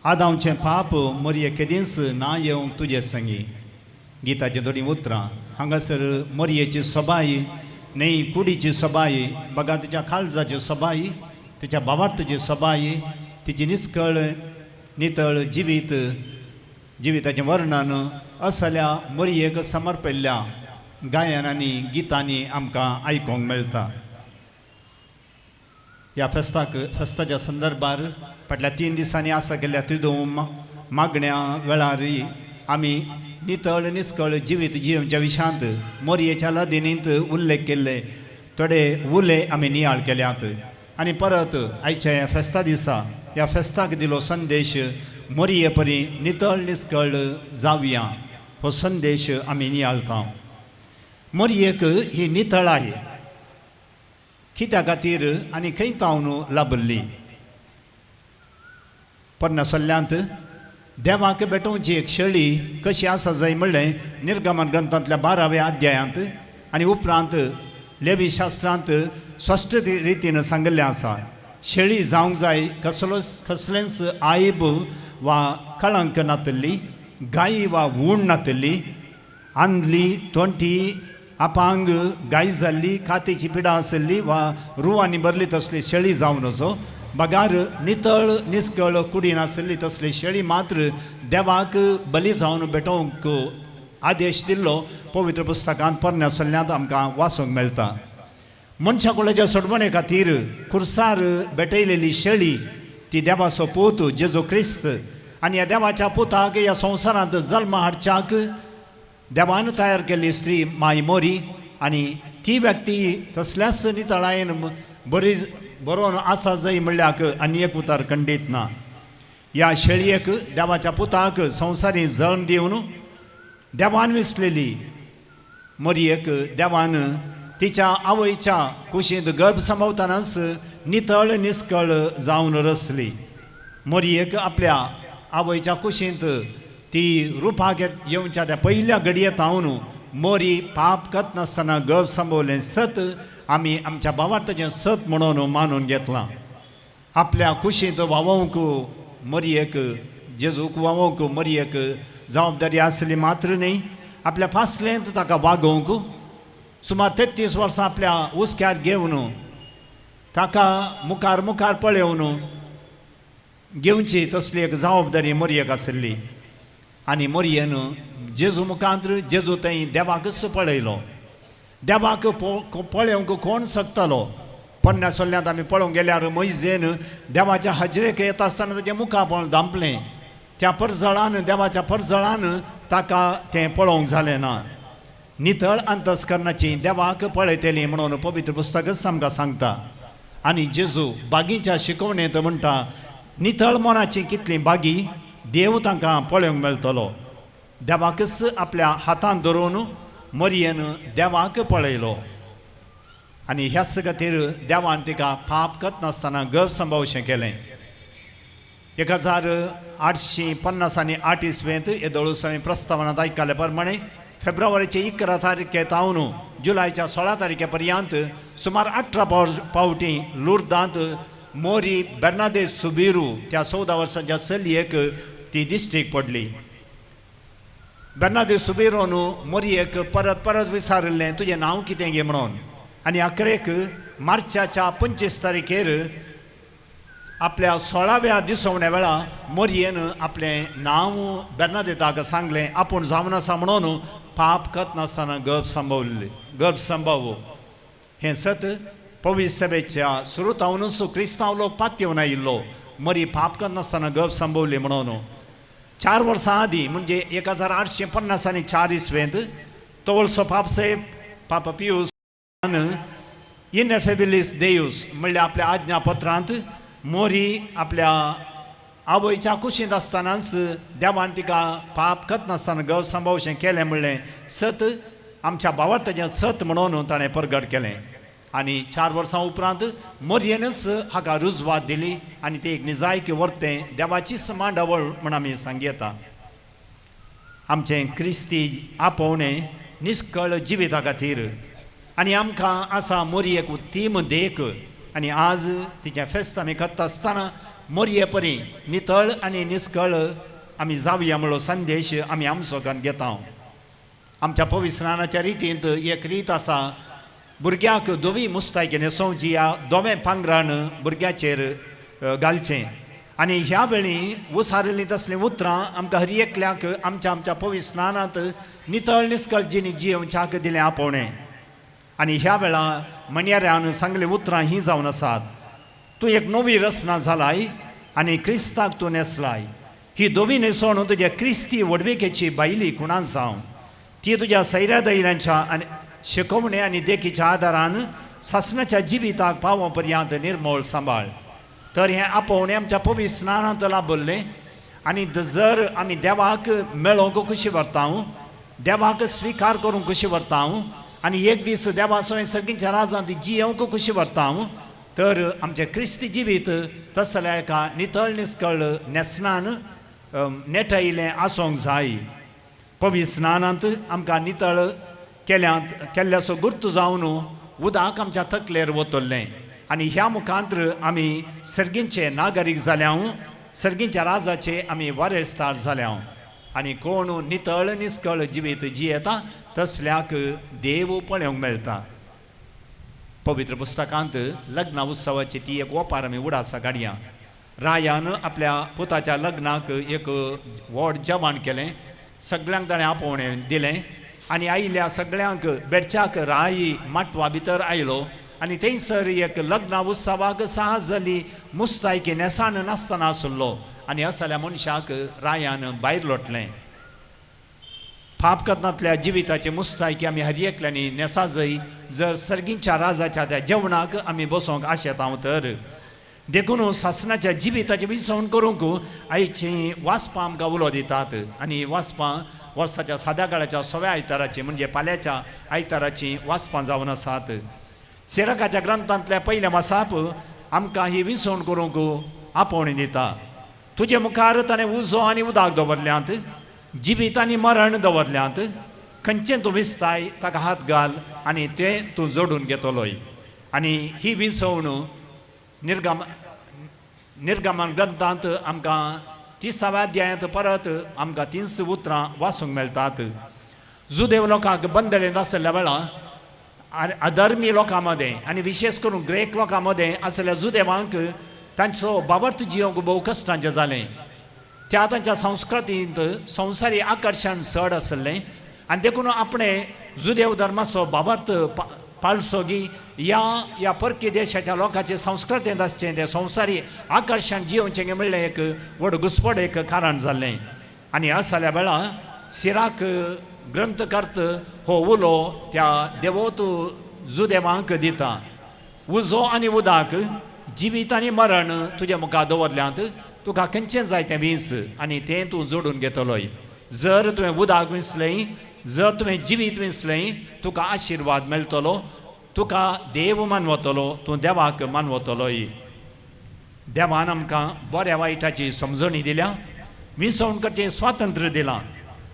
आदांचें पाप मोरये केदींच ना येवंक तुजे संगी. गिताचें दोनी उतरां. हांगासर मोरयेची सोबाई न्हय, कुडीची सोबाई, बगा तिच्या काळजाची सोबाई, तिच्या भावार्थाची सोबाई, तिची निश्कळ नितळ जिविताचें वर्णन असल्या मोरयेक समर्पिल्ल्या गायनांनी गितांनी आमकां आयकूंक मेळटा. ह्या फेस्ताच्या संदर्भार फाटल्या 3 दिसांनी आसा केल्ल्या त्रिदोम मागण्या वेळार आमी नितळ निश्कळ जिवीत जियोवच्या विशयांत मोरयेच्या लदिनींत उल्लेख केल्ले थोडे उले आमी नियाळ केल्यात. आनी परत आयच्या ह्या फेस्ता दिसा ह्या फेस्ताक दिलो संदेश, मोरये परी नितळ निश्कळ जावया, हो संदेश आमी नियाळता. मोरयेक ही नितळाय कित्या खातीर आनी खंय तावन लाभल्ली. पर्णसोल्ल्यांत देवाक भेटोवची एक शेळी कशी आसा जाय म्हणलें निर्गमन ग्रंथांतल्या 12व्या अध्यायांत आनी उपरांत लेवी शास्त्रांत स्पश्ट रितीन सांगिल्लें आसा. शेळी जावंक जाय कसलेंच आयब वा कळंक नातल्ली, गायी वा वूण नातल्ली, आंधली, तोंटी, अपांग, गाय जाल्ली, कातेची पिडा आसली वा रुवांनी भरली तसली शेळी जावन नजो. बगार नितळ निश्कळ कुडीन आसली तसली शेळी मात्र देवाक बली जावन भेटोवंक आदेश दिल्लो पवित्र पुस्तकांत पर्णसोल्ल्यांत आमकां वाचूंक मेळटा. मनशा कुळाच्या सोडवणे खातीर खुर्सार भेटयलेली शेळी ती देवाचो पूत जेजू क्रिस्त. आनी ह्या देवाच्या पुताक ह्या संवसारांत जल्म हाडच्याक देवान तयार केल्ली स्त्री माय मोरी. आनी ती व्यक्ती तसल्याच नितळायेन बरोवन आसा जाय म्हणल्याक आनी एक उतर खंडीत ना. ह्या शेळयेक देवाच्या पुताक संवसारी जल्म दिवन देवान विसलेली मोरयेक देवान तिच्या आवयच्या कुशींत गर्भ सांबाळटनाच नितळ निश्कळ जावन रचली. मोरयेक आपल्या आवयच्या कुशींत ती रुपाक येवच्या त्या पहिल्या घडयेत हांव मोरी पाप करत नासतना गप संभवलें सत आमी आमच्या भावार ताचें सत म्हणून मानून घेतलां. आपल्या कुशींत वावोवंक मरयेक जेजूक वावोवंक मरयेक जबाबदारी आसली मात्र न्ही, आपल्या फासलेंत ताका वागोवंक सुमार 33 वर्सां आपल्या उस्क्यार घेवन ताका मुखार मुखार पळयोवन घेवची तसली एक जबाबदारी मरयेक आसली. आनी मरयेन जेजू मुखांत्र जेजू थंय देवाकच पळयलो. देवाक पळोवंक कोण शकतलो? पोन्न्या सोल्ल्यांत आमी पळोवंक गेल्यार मोइजेन देवाच्या हजरेक येता आसतना ताचें मुखापण धांपलें. त्या परजळान देवाच्या परजळान ताका तें पळोवंक जालें ना. नितळ अंतस्करणाची देवाक पळयतली म्हणून पवित्र पुस्तकच आमकां सांगता. आनी जेजू बागीच्या शिकवणेंत म्हणटा नितळ मनाची कितली बागी देव तांकां पळोवंक मेळटलो. देवाकच आपल्या हातांत धरून मरयेन देवाक पळयलो. आनी ह्याच खातीर देवान तिका पाप करत नासतना गप संभावशें केलें. 1850 इस्वेंत येदोळूस हांवें प्रस्तावनांत आयकले प्रमाणे फेब्रुवारीचे 11 तारखेक हांव जुलायच्या 16 तारखे पर्यंत सुमार 18 पावटी लुर्दांत मोरी बेर्नादे सुबीरू त्या 14 वर्सांच्या चलयेक ती दिश्टीक पडली. बेर्नादे सुबीरोन मोरयेक परत परत विचारिल्लें तुजें नांव कितें गे म्हणून. आनी अखेरेक मार्चाच्या 25 तारखेर आपल्या 16व्या दिसवण्या वेळा मोरयेन आपलें नांव बेर्नादेताक सांगलें. आपूण जावन आसा म्हणून पाप करत नासतना गप संभाव. हें सत पवित्र सभेच्या सुरतावनूच क्रिस्तांव लोक पातयेवन आयिल्लो मरी पाप करत नासतना गप संभवली म्हणून. 4 वर्सां आदीं म्हणजे 1854 इस्वेंत तवळसो पापसेब पापा पियूस इनएफेबिलिस देयूस म्हणल्यार आपल्या आज्ञापत्रांत मोरी आपल्या आवयच्या कुशींत आसतनाच देवान तिका पाप करत नासतना गप संभावशें केलें म्हणलें सत आमच्या भावार ताचें सत म्हणून ताणें प्रगट केलें. आनी 4 वर्सां उपरांत मोरयेनच हाका रुजवात दिली आनी तें एक निजायकी वर्तें देवाचीच मांडावळ म्हण आमी सांग येता. आमचें क्रिस्ती आपोवणें निश्कळ जिविता खातीर आनी आमकां आसा मोरयेक उत्तीम देख. आनी आज तिचें फेस्त आमी करता आसतना मोरये परी नितळ आनी निश्कळ आमी जावया म्हणलो संदेश आमी आमचो घेता. आमच्या पवित्र स्नानाच्या रितींत एक रीत आसा भुरग्याक दोवी मुस्तायकी न्हेसोवची ह्या दोवें पांगरान भुरग्याचेर घालचें. आनी ह्या वेळी उसारिल्लीं तसलीं उतरां आमकां हर एकल्याक आमच्या आमच्या पवित्र स्नानांत नितळ निश्कळ जिणी जियोवच्याक दिलें आपोवणें. आनी ह्या वेळा म्हणयाऱ्यान सांगलीं उतरां हीं जावन आसात. तूं एक नवी रचना जालाय आनी क्रिस्ताक तूं न्हेसलाय. ही दोवी न्हेसोवन तुज्या क्रिस्ती वडविकेची बायली कुणान जावं. ती तुज्या सैऱ्या दैऱ्यांच्या आनी शिकवणे आनी देखीच्या आदारान सासणाच्या जिविताक पावो पर्यंत निर्मळ सांबाळ. तर हें आपोवणें आमच्या पवित्र स्नानांत लाभल्लें. आनी जर आमी देवाक मेळोवंक कशी व्हरता देवाक स्विकार करूंक कशी व्हरता आनी एक दीस देवा सोय सर्गीच्या राजांत जियोवंक कशी व्हरता तर आमचें क्रिस्ती जिवीत तसल्या एका नितळ निश्कळ न्हेसणान नेटयिल्लें आसूंक जाय. पवित्र स्नानांत आमकां नितळ केल्ल्याचो गुर्त जावन उदक आमच्या तकलेर वतल्लें आनी ह्या मुखांत्र आमी सर्गींचे नागरीक जाल्या सर्गींच्या राजाचे आमी वारेस्तार जाल्या. आनी कोण नितळ निश्कळ जिवीत जियेता तसल्याक देव पळोवंक मेळटा. पवित्र पुस्तकांत लग्न उत्सवाची ती एक ओपार आमी उडासा काडया. रायान आपल्या पुताच्या लग्नाक एक व्हड जेवण केलें. सगळ्यांक ताणें आपोवणें दिलें आनी आयिल्ल्या सगळ्यांक बेडच्याक राई माटवा भितर आयलो आनी थंयसर एक लग्न उत्सवाक साहस जाली मुस्तायकी नेसाण नासतना आसलो आनी असल्या मनशाक रायान भायर लोटलें. पापकत्नांतल्या जिविताची मुस्तायकी आमी हर एकल्यांनी नेसा जाय जर सर्गींच्या राजाच्या त्या जेवणाक आमी बसोंक आशेता तर. देखून सासणाच्या जिविताची विसवण करूंक आयची वाचपां आमकां उलो दितात आनी वाचपां वर्साच्या साद्या काळाच्या 6व्या आयताराची म्हणजे फाल्यांच्या आयताराची वाचपां जावन आसात. सिराकाच्या ग्रंथांतल्या पयल्या वासाप आमकां ही विसवण करूंक आपोवणी दिता. तुजे मुखार ताणें उजो आनी उदक दवरल्यांत जिवीत आनी मरण दवरल्यांत खंयचें तूं विस्ताय ताका हात घाल आनी तें तूं जोडून घेतलोय. आनी ही विसवणूक निर्गमन ग्रंथांत आमकां 30व्या अध्यायांत परत आमकां 3 उतरां वाचूंक मेळटात. जुदेव लोकांक बंदरेंत आसल्या वेळार अधर्मी लोकां मदें आनी विशेश करून ग्रेक लोकां मदें आसलेल्या जुदेवांक तांचो बाबर्थ जियोंक भोव कश्टांचें जालें. त्या तांच्या संस्कृतींत संवसारी आकर्शण चड आसलें आनी देखून आपणें जुदेव धर्माचो बाबर्थ पाळसोगी ह्या परकी देशाच्या लोकांचे संस्कृतींत आसचें तें संवसारी आकर्शण जियोवचें म्हणलें एक व्हड घुसपड कारण जाल्लें. आनी आसल्या वेळार सिराक ग्रंथकर्त हो उलो त्या देवोत जुदेवांक दिता. उजो आनी उदक जिवीत आनी मरण तुज्या मुखार दवरल्यांत तुका खंयचें जाय तें वीस आनी तें तूं जोडून घेतलोय. जर तुवें उदक विंसलें, जर तुवें जिवीत विंसलें तुका आशिर्वाद मेळटलो, तुका देव मानवतलो, तूं देवाक मानवतलोय. देवान आमकां बऱ्या वायटाची समजणी दिल्या, विंसवण करचें स्वातंत्र्य दिलां.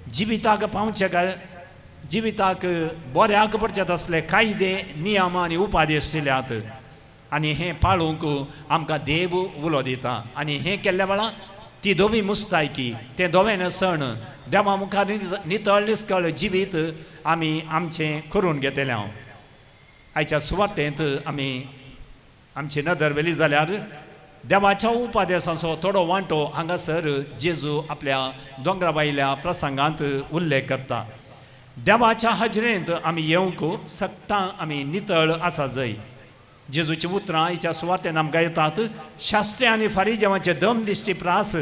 जिविताक पावचे काय जिविताक बऱ्याक पडचे तसले कायदे नियम आनी उपादेश दिल्यात आनी हें पाळूंक आमकां देव उलो दिता. आनी हें केल्ल्या वेळार ती दोवी मुस्तायकी तें दोवें सण देवा मुखार नितळ निस्कळ जिवीत आमी आमचें करून घेतलें. आयच्या सुवातेंत आमी आमची नदर वेली जाल्यार देवाच्या उपादेशाचो थोडो वांटो हांगासर जेजू आपल्या दोंगरा भायल्या प्रसंगांत उल्लेख करता. देवाच्या हजरेंत आमी येवंक सक्तां आमी नितळ आसा जाय. जेजूची उतरां आयच्या सुवातेन आमकां येतात. शास्त्री आनी फारिजेवांचे दम दिश्टी प्रास,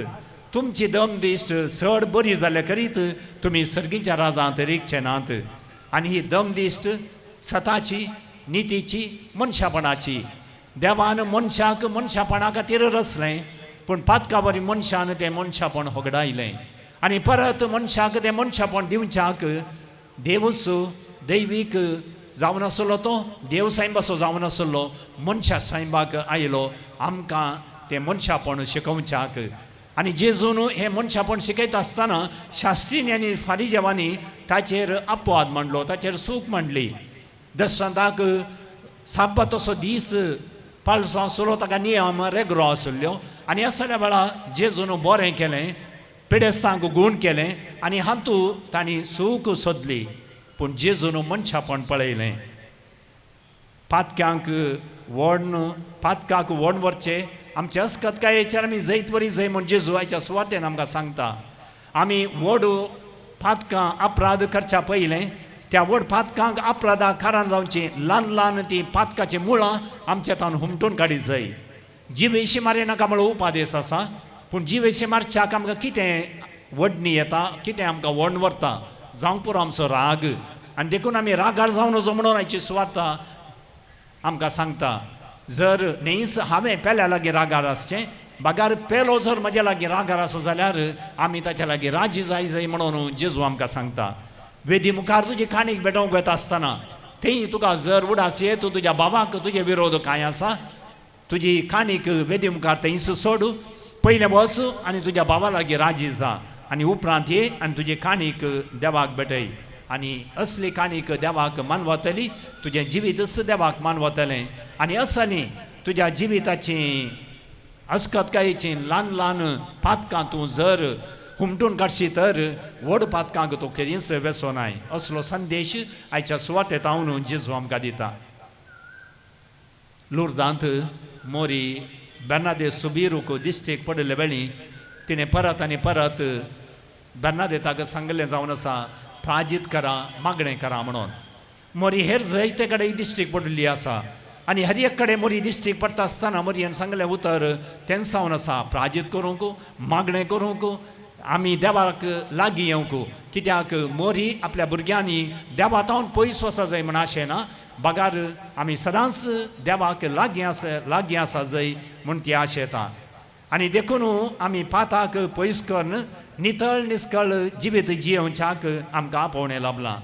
तुमची दम दिश्ट चड बरी जाल्या करीत तुमी सर्गीच्या राजांत रिगचे नात. आनी ही दम दिश्ट सताची, नितीची, मनशापणाची. देवान मनशाक मनशापणा खातीर रचलें, पूण पातका बरी मनशान तें मनशापण होगडायलें आनी परत मनशाक तें मनशापण दिवच्याक देवूच दैवीक जावन आसलो, तो देव सायबाचो जावन आसलो, मनशा सायबाक आयलो आमकां तें मनशापण शिकोवच्याक. आनी जेजून हें मनशापण शिकयता आसतना शास्त्रीनी आनी फारिजेवांनी ताचेर अपवाद मांडलो, ताचेर सूक मांडली. दशरथाक साब्बातोचो दीस पाळसो आसलो, ताका नियम रेगरो आसल्यो आनी आसल्या वेळार जेजून बरें केलें, पिडेस्तांक गूण केलें आनी हातूंत तांणी सूक सोदली. पूण जेजून मनशापण पळयलें. पातक्यांक व्हड व्हरचें आमचे अस्कतकायेचेर आमी जैत बरी जय म्हूण जेजू आयच्या सुवातेन आमकां सांगता. आमी व्हड पातकां अपराध करच्या पयलें त्या व्हड पातकांक अपराधाक कारण जावची ल्हान ल्हान ती पातकाची मुळां आमच्या तान हुमटून काडी जाय. जिवेशी मारे नाका म्हणून उपादेश आसा, पूण जिवेशी मारच्याक आमकां कितें वडणी येता, कितें आमकां व्हड व्हरता, जावंक पुरो आमचो राग. आनी देखून आमी रागार जावन नजो म्हणून आयची सुवात आमकां सांगता. जर न्हीस हांवें पेल्या लागीं रागार आसचें, बागार पेलो जर म्हज्या लागीं रागार आसा जाल्यार आमी ताच्या लागीं राजी जाय म्हणून जेजू आमकां सांगता. वेदी मुखार तुजी काणीक भेटोवंक वता आसतना थंय तुका जर उडास येत तुज्या बाबाक तुजे विरोध कांय आसा, तुजी काणीक वेदी मुखार थंयच सोड, पयलें बस आनी तुज्या बाबा लागीं राजी जा आनी उपरांत ये आनी तुजी काणीक देवाक भेटय. आनी असली काणीक देवाक मानवतली, तुजें जिवीतच देवाक मानवतलें. आनी असली तुज्या जिविताची अस्कतकायेची ल्हान ल्हान पातकां तूं जर हुमटून काडशी तर व्हड पातकांक तूं केदींच वेसोनाय. असलो संदेश आयच्या सुवातेंत हांव जेजू आमकां दिता. लुर्दांत मोरी बेर्नादे सुबीरूक दिश्टेक पडले वेळी तिणें परत आनी परत बेर्नादेताक सांगलें जावन आसा, प्राजीत करा, मागणें करा म्हणून. मोरी हेर जायते कडेन दिश्टीक पडली आसा आनी हर एक कडेन मोरी दिश्टीक पडटा आसतना मोरयेन सांगलें उतर तें जावन आसा, प्राजीत करूंक, मागणें करूंक, आमी देवाक लागीं येवंक. कित्याक मोरी आपल्या भुरग्यांनी देवातावन पयस वचा जाय म्हण अशें ना, बागार आमी सदांच देवाक लागीं आसा जाय म्हूण ती आशेता. आनी देखून आमी पाताक पयस करून नितळ निस्कळ जिवीत जियोवच्याक आमकां आपोवणें लाबलां.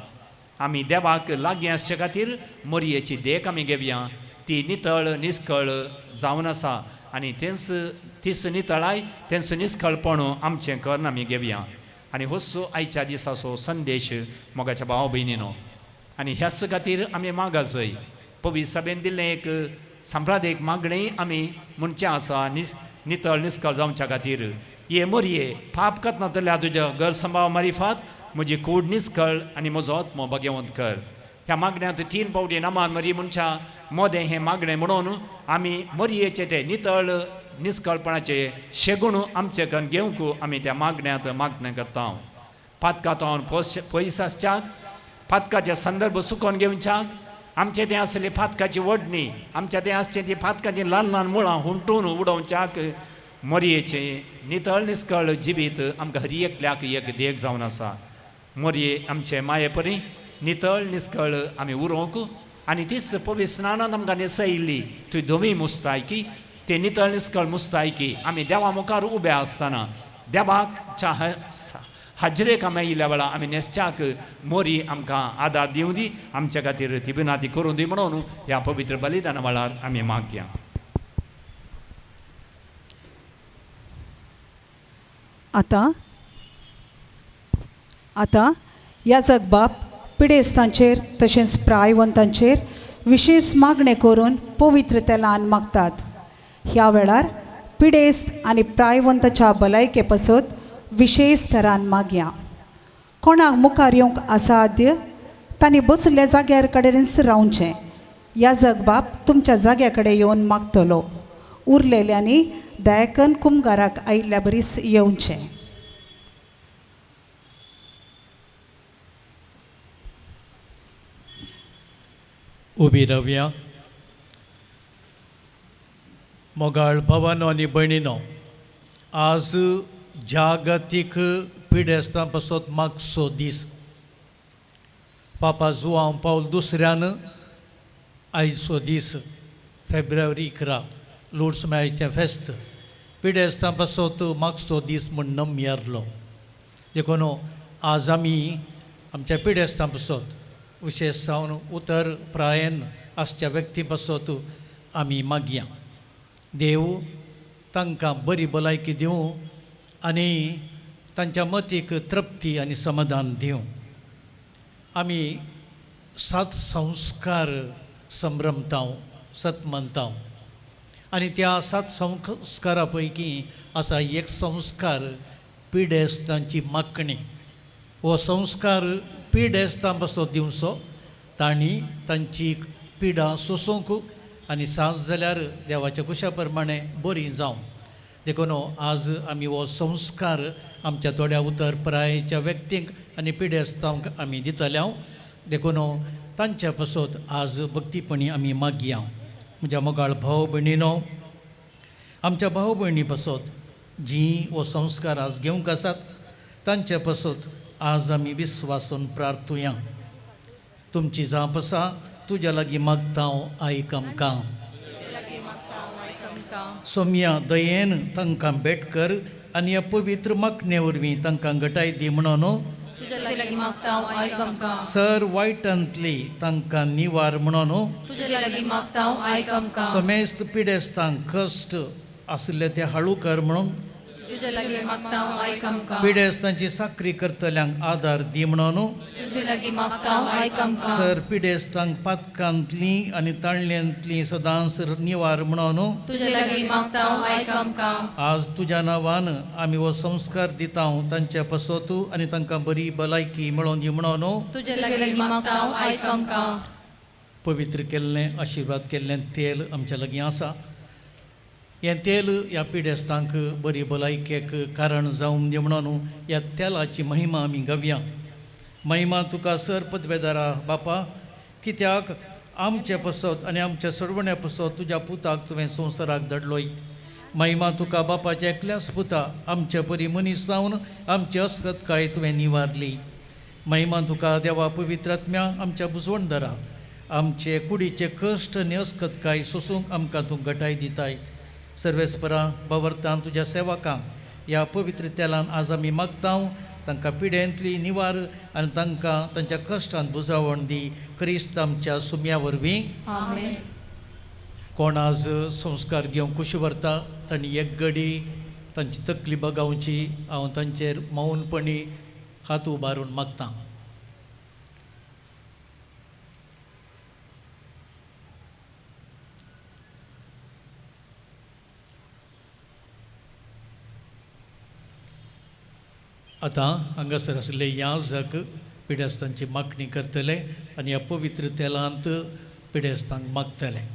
आमी देवाक लागीं आसचे खातीर मोरयेची देख आमी घेवया. ती नितळ निस्कळ जावन आसा आनी तीच नितळाय तेंच निस्कळपण आमचें करून आमी घेवया. आनी होसो आयच्या दिसाचो संदेश मोगाच्या भाव भयणीनो. आनी ह्याच खातीर आमी मागासय पवित्र सभेन दिल्लें एक सांप्रदायीक मागणें आमी म्हणचें आसा नितळ निश्कळ जावच्या खातीर. ये मोरये पाप करतना तुज्या घर सांबाळ मारिफात म्हजी कूड निश्कळ आनी म्हजो आत्मो भाग्यवंत कर. ह्या मागण्यांत 3 फावटी नमान मरी मनशा मोदें हें मागणें म्हणून आमी मोरयेचे ते नितळ निश्कळपणाचे शेगूण आमचे कन घेवंक आमी त्या मागण्यांत मागणें करता. पातकांतोन पयस आसच्याक फातकाचे संदर्भ सुकोवन घेवच्याक आमचे तें आसले फातकाची वडणी आमच्या तें आसचें ती फातकाची ल्हान ल्हान मुळां हुंटून उडोवच्याक मोरयेचे नितळ निश्कळ जिवीत आमकां हर एकल्याक एक देख जावन आसा. मोरये आमचे माये परी नितळ निश्कळ आमी उरोवंक आनी तीच पवित्र स्नानांत आमकां न्हेसयिल्ली थंय दोमी मुस्तायकी ते नितळ निश्कळ मुस्तायकी आमी देवा मुखार उबे आसतना देवाच्या हाजरेक आमी आयिल्ल्या वेळा आमी न्हेसच्याक मोरी आमकां आदार दिवं दी आमच्या खातीर ती विनाती करूं दी म्हणून ह्या पवित्र बलिदाना वेळार आमी मागया. आतां याजक बाप पिडेस्तांचेर तशेंच प्रायवंतांचेर विशेष मागणें करून पवित्र तेलान मागतात. ह्या वेळार पिडेस्त आनी प्रायवंताच्या भलायके पासत विशेष तरान मागया. कोणाक मुखार येवंक असाध्य तांणी बसले जाग्यार कडेनच रावचें. याजक बाप तुमच्या जाग्या कडेन येवन मागतलो. उरलेल्यांनी दयाकन कुमगाराक आयिल्ल्या बरीस येवचें. उबी रावया. मोगाळ भावानो आनी भयणीनो, आज जागतीक पिडेस्तां पासत मागचो दीस. पापा जुआंव पावल दुसऱ्यान आयचो दीस फेब्रुवारी 11 लुड्स मेळचें फेस्त पिडेस्तां पासत मागचो दीस म्हूण नमयारलो. देखून आज आमी आमच्या पिडेस्तां पासत विशेश जावन उतर प्रायेन आसच्या व्यक्ती पासत आमी मागया. देव तांकां बरी भलायकी दिवं आनी तांच्या मतीक तृप्ती आनी समाधान दिवं. आमी 7 संस्कार संभ्रमतांव सतमंतांव आनी त्या 7 संस्कारा पैकी आसा एक संस्कार पिडेस्तांची मागणी. हो संस्कार पिडेस्तां पासत दिवचो. तांणी तांची पिडा सोसूंक आनी सांज जाल्यार देवाच्या कुशा प्रमाणे बरी जावं. देखून आज आमी हो संस्कार आमच्या थोड्या उतर प्रायेच्या व्यक्तींक आनी पिडेस्तांक आमी दितल्या. देखून तांच्या पासत आज भक्तीपणी आमी मागया. म्हज्या मोगाळ भाव भयणीनो, आमच्या भाव भयणी पासत जीं हो संस्कार आज घेवंक आसात तांच्या पासत आज आमी विस्वासून प्रार्थुया. तुमची जाप आसा तुज्या लागीं मागता हांव आयक आमकां. सोम्या दयेन तांकां भेट कर आनी ह्या पवित्र मागणे वरवीं तांकां घटाय दी म्हणून सर वायटांतली तांकां निवार म्हणून समेस्त पिडेस्तांक कश्ट आसले ते हाळू कर म्हणून पिडेस्तांची साखरी करतल्यांक आदार दी म्हणून सर पिडेस्तांक पातकांतली आनी ताळण्यांतली सदांच निवार म्हणून आज तुज्या नांवान आमी हो संस्कार दिता तांच्या पासत आनी तांकां बरी भलायकी मेळोवन दी म्हणून पवित्र केल्लें आशिर्वाद केल्लें तेल आमच्या लागीं आसा. हें तेल ह्या पिडेस्तांक बरी भलायकेक कारण जावं दी म्हणून ह्या तेलाची महिमा आमी गावया. महिमा तुका सर पदवेदारा बापा, कित्याक आमचे पासत आनी आमच्या सडवण्या पासत तुज्या पुताक तुवें संवसाराक धाडलोय. महिमा तुका बापाच्या एकल्याच पुता आमचे परी मनीस जावन आमची अस्कतकाय तुवें निवारली. महिमा तुका देवा पवित्रात्म्या आमच्या बुजवणदारा आमचे कुडीचे कश्ट आनी अस्कतकाय सोसूंक आमकां तूं घटाय दिताय. सर्वेस्परा बावर्तान तुज्या सेवकांक ह्या पवित्र तेलान आज आमी मागता तांकां पिडेंतली निवार आनी तांकां तांच्या कश्टांत बुजावण दी. क्रिस्त आमच्या सुम्या वरवीं. कोण आज संस्कार घेवंक कुशी व्हरता तांणी एक घडी तांची तकली बगावची. हांव तांचेर मौनपणी हात उबारून मागता. आतां हांगासर आशिल्ले याजक पिडेस्तांची मागणी करतले आनी अपवित्र तेलांत पिडेस्तांक मागतले.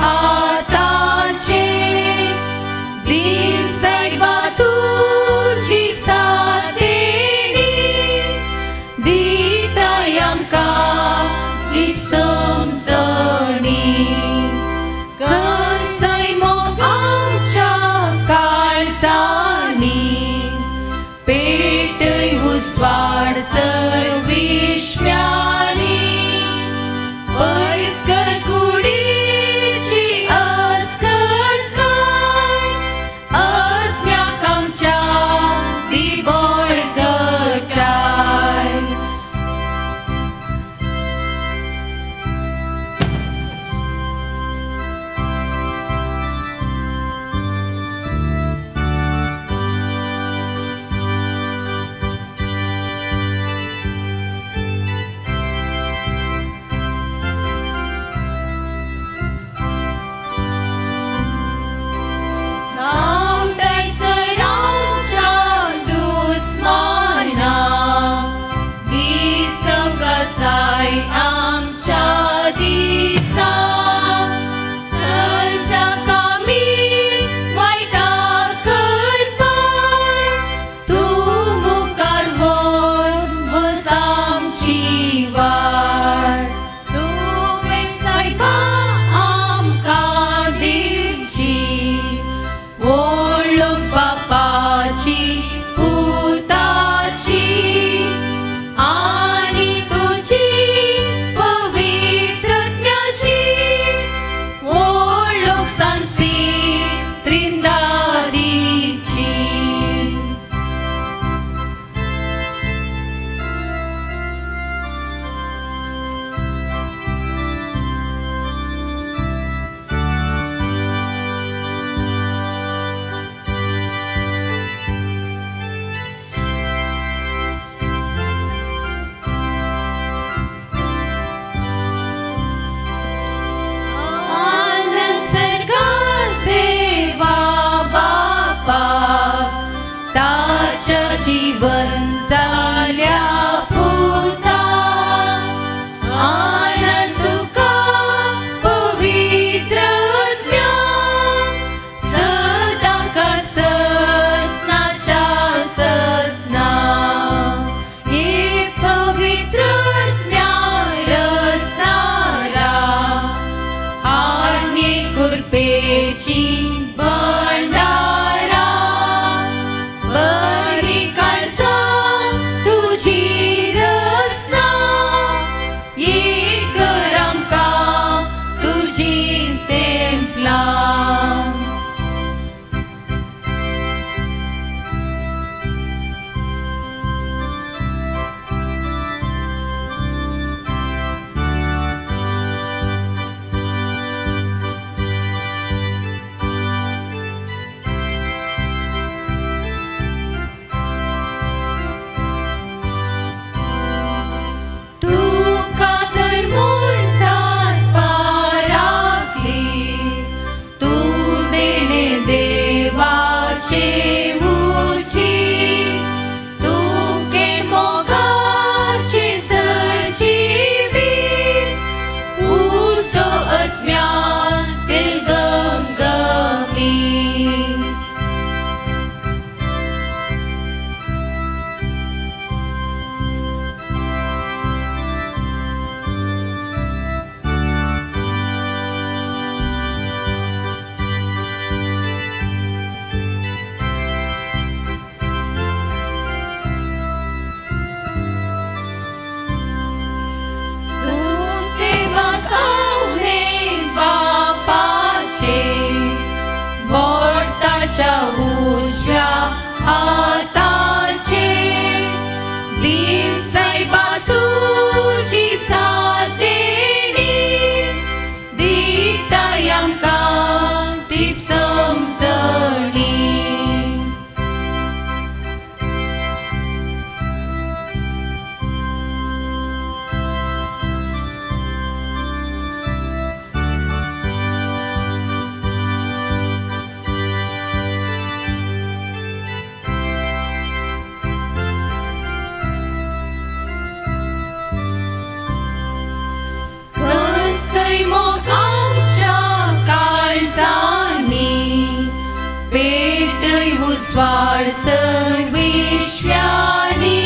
आताचे दिवसैबा तुझी साथ देणी दिताय आमकां जीव समजणी कसय मोग आमच्या काळजांनी पेटय उजवाड सर्विश्व्यानी पयस कर कुडीची अस्कटकाय आत्म्याक आमच्या दिवळ गटाय साय आमच्या दिसा संच्या कामी वायटा करपाय तूं मुखार वस आमची वाट तुवें सायबा आमकां दिवची वळख बापाची पुताची आनी तुझी पवित्रत्म्याची वळख सांसी त्रिंदादीची आनंद सरकार देवा बापा ताच्या जीवन जाल्या पुता आनंद तुका पवित्र आत्म्या सदांच ससनाच्या ससना हे पवित्र आत्म्या रसनारा आनी कुरपेची भंडारा बरी काळजां तुझी रसना ये कर आमकां तुझीच तेंपलां स्वार्स विश्व्यानी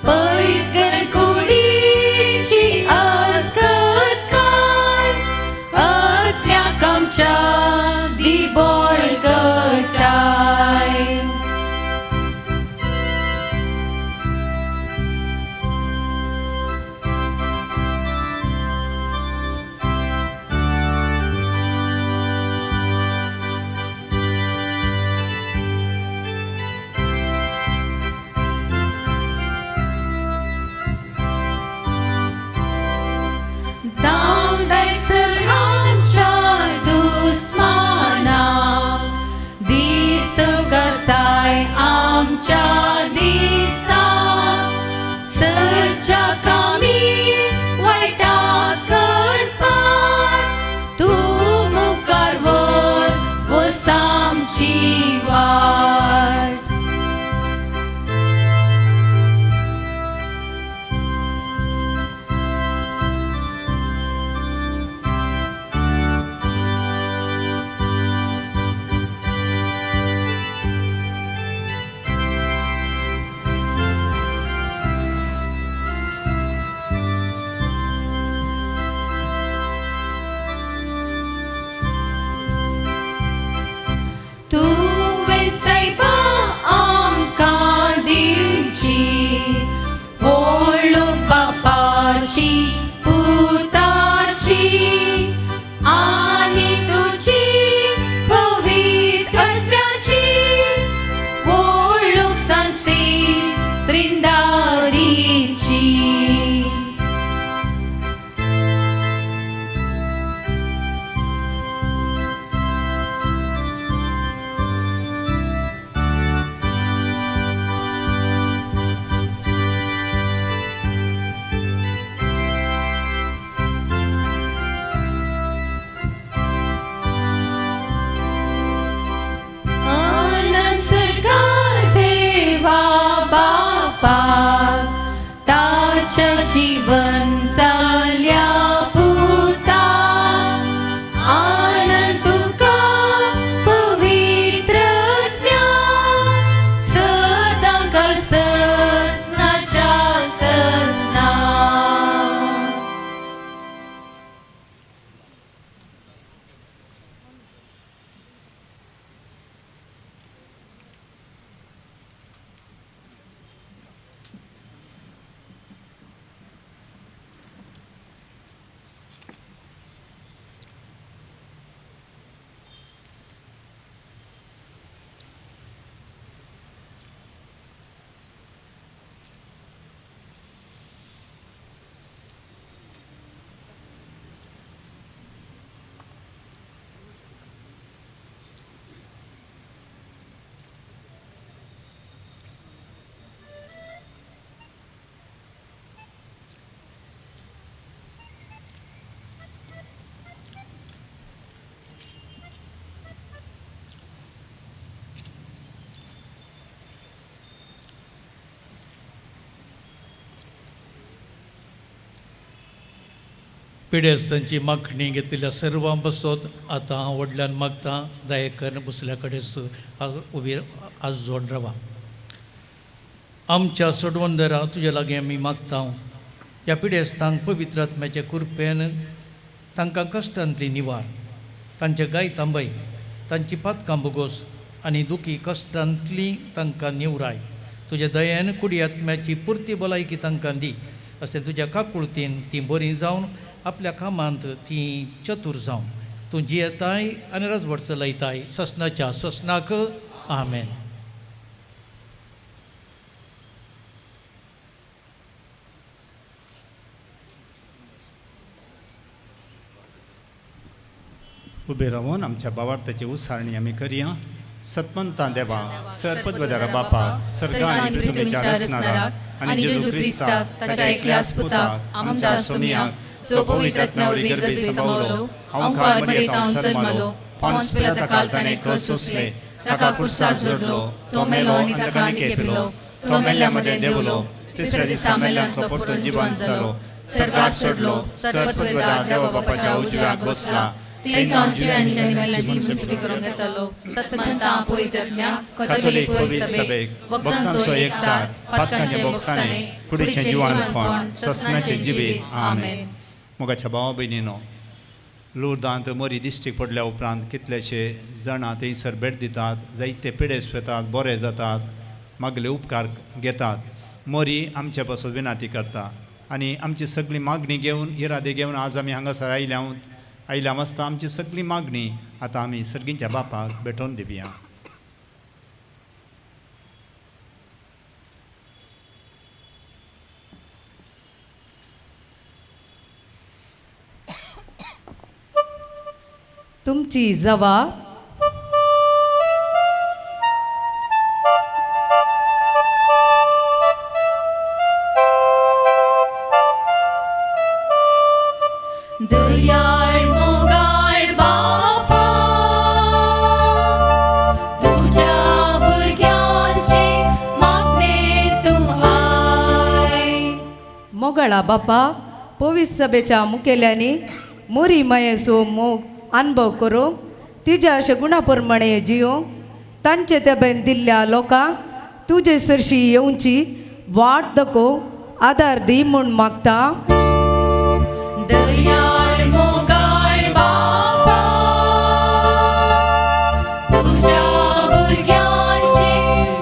पैसर कुडीची आसकत काय आत्म्याक आमच्या दिबोळ गटाय आमच्या दिसा सच्चा कामी वाईटा करपार तूं मुखार वर वस आमची वाट पुताची आणि तुझी पवित्र आत्म्याची ओळख सांगसी त्रिंदारीची जीवन जाल्या पुता आनंद तुका पवित्र आत्म्या सदां काल ससनाच्या ससना पिडेस्तांची मागणी घेतलेल्या सर्वां बसोत आतां हांव व्हडल्यान मागतां दयेकर बसल्या कडेच उबी आज जोड रावा. आमच्या सोडवंदरा तुजे लागीं आमी मागता ह्या पिडेस्तांक पवित्र आत्म्याच्या कृपेन तांकां कश्टांतली निवार, तांचे गाय तांबय, तांची पातकां बोगोस आनी दुखी कश्टांतली तांकां निवराय. तुज्या दयेन कुडी आत्म्याची पुर्ती भलायकी तांकां दी. अशें तुज्या काकुळतीन ती बरी जावन आपल्या कामांत ती चतूर जावन तूं जियेताय आनी राजवट चलयताय. ससनाच्या ससनाक आमेन. उबे रावन आमच्या भावार्थाची उसारणी आमी करया. सतमंता देवा, सरपदवदारा बापा, सर्गा आनी पृथ्वीच्या रचणाराक आनी जेजू क्रिस्ताक ताच्या एकल्याच पुताक आमच्या सोमियाक जो पवित्र आत्म्यावरी गर्भेत संभवलो, ओंकार मरयेतावन जल्मलो, पोंस पिलाता काल ताणें कर सोंसले, ताका क्रुसार जोडलो, तो मेलो आनी ताका आनीक पिलो, तो मेल्ल्या मदें देंवलो, तिसऱ्या दिसा मेल्ल्यांतलो परतून जिवंत जालो, सर्गार सोडलो, सरपदवदार देवा बापाच्या उजव्याक बसला, ते जिवांच्या निवाल्यांची मुसबी करून घेतलो सत्संता पवित्रज्ञा कॅथोलिक पवित्र सभेक वक्तांचो एकतार पातकांचे बोगसाने कुडीचे जिवान कोण ससनाचे जिबे आमेन. मोगाच्या भावा भयणीनो, लुर्दांत मोरी दिश्टी पडल्या उपरांत कितलेशे जाणां थंयसर भेट दितात, जायते पिडेस वेतात, बरे जातात, मागले उपकार घेतात. मोरी आमचे पासून विनाती करता आनी आमची सगळी मागणी घेवन इरादे घेवन आज आमी हांगासर आयल्या आसता आमची सगळी मागणी आतां आमी सर्गींच्या बापाक भेटोवन दिवया. तुमची जबाब दयाळ मोगाळ बापा तुझ्या भुरग्यांचे मागणे तू आय. मोगळा बापा पवित्र सभेच्या मुखेल्यांनी मोरी मायेचो मोग अनुभव करूंक तिच्या अशा गुणाप्रमाणे जियोंक तांचे तेबेन दिल्ल्या लोकांक तुजे सरशी येवची वाट दाखोवंक आदार दी म्हूण मागता. दयाळ मोगाळ बापा तुझ्या भुरग्यांचे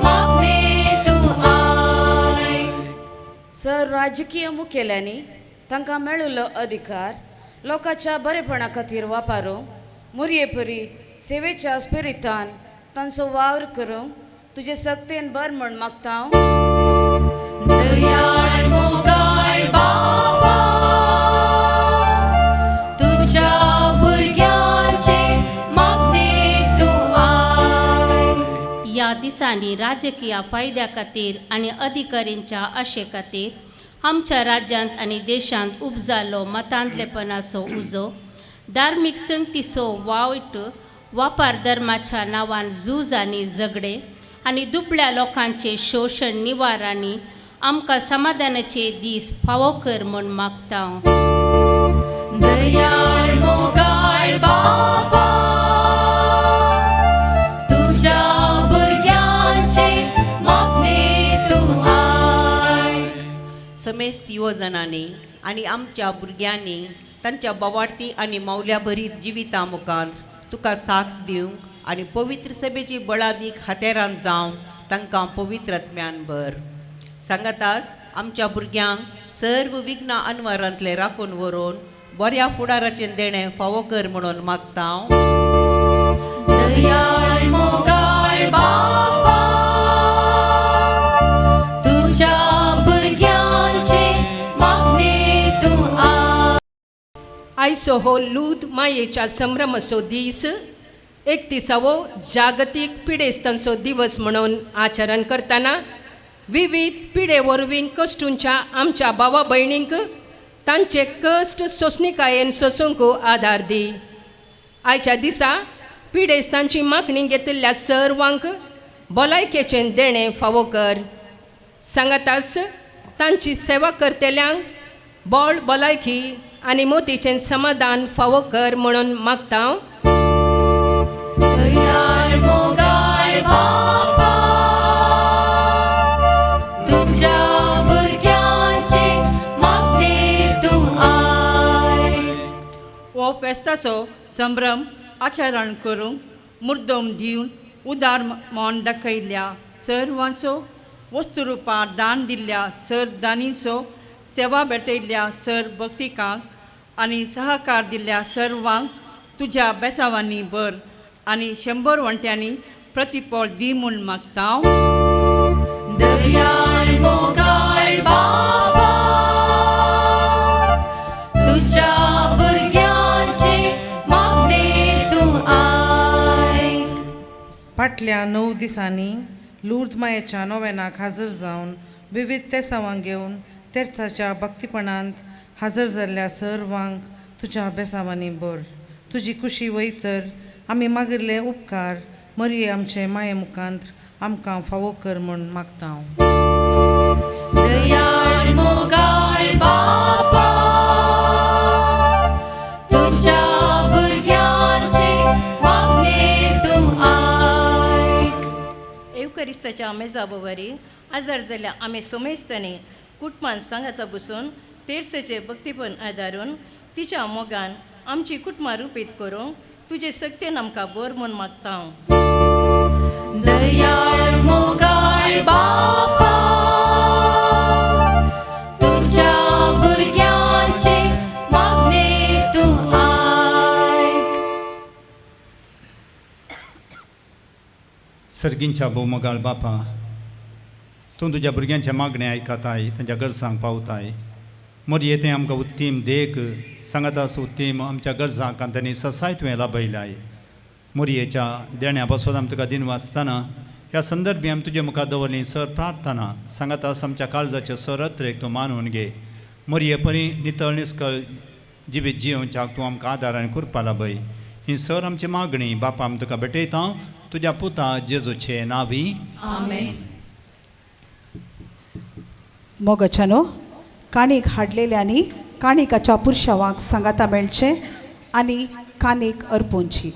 मागणे तू आय. सर राजकीय मुखेल्यांनी तांकां मेळिल्लो अधिकार लोकांच्या बरेपणा खातीर वापरूंक मुरयेपरी सेवेच्या स्पिरितान तांचो वावर करूंक तुजे सक्तेन बर म्हण मागता. दयाळ मोगाळ बापा तुझ्या भुरग्यांचे मागणे तू आय. या दिसांनी राजकीय फायद्या खातीर आनी अधिकाऱ्यांच्या आशे खातीर आमच्या राज्यांत आनी देशांत उपजाल्लो मतांतलेपणाचो उजो, धार्मीक संगतीचो वायट वापर, धर्माच्या नांवान झूज आनी झगडे आनी दुबळ्या लोकांचे शोशण निवारांनी आमकां समाधानाचे दीस फावो कर म्हूण मागता. दयाळ मोगाळ बापा तुझ्या भुरग्यांचे मागणे तू आय. समेस्त युवजनांनी आनी आमच्या भुरग्यांनी तांच्या बोवाडती आनी मौल्या भरीत जिविता मुखांत तुका साथ दिवंक आनी पवित्र सभेची बळादीक हातेरान जावंक तांकां पवित्रत्म्यान भर. सांगाताच आमच्या भुरग्यांक सर्व विघ्ना अनवरांतले राखून व्हरून बऱ्या फुडाराचें देणें फावो कर म्हणून मागता. दयाळ मोगाळ बापा तुझ्या भुरग्यांचे मागणे तू आय. आयचो हो लूद मायेच्या संभ्रमाचो दीस 31वो जागतीक पिडेस्तांचो दिवस म्हणून आचरण करतना विविध पिडे वरवीं कश्टूंच्या आमच्या भावा भयणींक तांचे कश्ट सोंसणिकायेन सोसूंक आदार दी. आयच्या दिसा पिडेस्तांची मागणी घेतिल्ल्या सर्वांक भलायकेचें देणें फावो कर. सांगातास तांची सेवा करतल्यांक बळ भलायकी आनी मोतीचें समाधान फावो कर म्हणून मागता. दयाळ मोगाळ बापा तुझ्या भुरग्यांचे मागणे तू आय. हो फेस्ताचो संभ्रम आचरण करूंक मुर्दोम दिवन उदार मोन दाखयल्ल्या सर्वांचो वस्तुरुपार दान दिल्ल्या सर दानींचो सेवा भेटयल्ल्या सर भक्तिकांक आनी सहकार दिल्ल्या सर्वांक तुज्या बेसावांनी बर आनी 100 वंट्यांनी प्रतिफळ दी म्हूण मागता. दयाळ मोगाळ बापा तुझ्या भुरग्यांचे मागणे तू आय. फाटल्या 9 दिसांनी लूर्द मायेच्या नोवेनाक हजर जावन विविध तेसावां घेवन तेर्चाच्या भक्तीपणांत हजर जाल्ल्या सर्वांक तुज्या बेसावांनी बर. तुजी खुशी वयतर आमी मागिल्ले उपकार मरिये आमचे माये मुखांत आमकां फावो कर म्हूण मागता. दयाळ मोगाळ बापा तुझ्या भुरग्यांचे युकारिस्ताच्या मेजाबोवारी आजार जाल्यार आमी सोमेस्तांनी कुटुंबान सांगाता बसून तेर्साचे भक्तीपण आदारून तिच्या मोगान आमची कुटुंबां रुपीत करूंक तुजे सक्तेन आमकां बोर म्हूण मागता हांव. दयाळ मोगाळ बापा तुझ्या भुरग्यांचे मागणे तूं आयक. सर्गींच्या भोवमोगाळ बापा, तूं तुज्या भुरग्यांचे मागणे आयकताय, तांच्या गरजांक पावताय. मोरये तें आमकां उत्तीम देख सांगाता उत्तीम आमच्या गरजांक आनी तांणी ससाय तुवें लाभयलाय. मोरयेच्या देण्या पासून आमी तुका दिन वाचतना ह्या संदर्भी आमी तुजे मुखार दवरली सर प्रार्थना सांगाता आमच्या काळजाचे सरत्रेक तूं मानून घे. मोरये परी नितळ निस्कळ जिवीत जियोवच्याक तूं आमकां आदारान करपा लाभय. ही सर आमची मागणी बापा आमी तुका भेटयता तुज्या पुता जेजूचे नांवी. आमेन. मोगच्यानो काणीक हाडलेल्यांनी काणिकाच्या पुरुषावाक सांगाता मेळचे आनी काणीक अर्पोवची.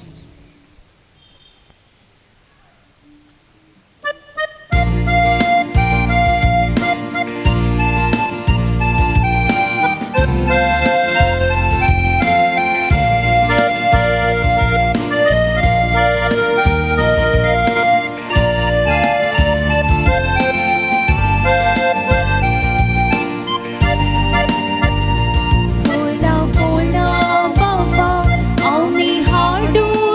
Fola fola baba, auni hadu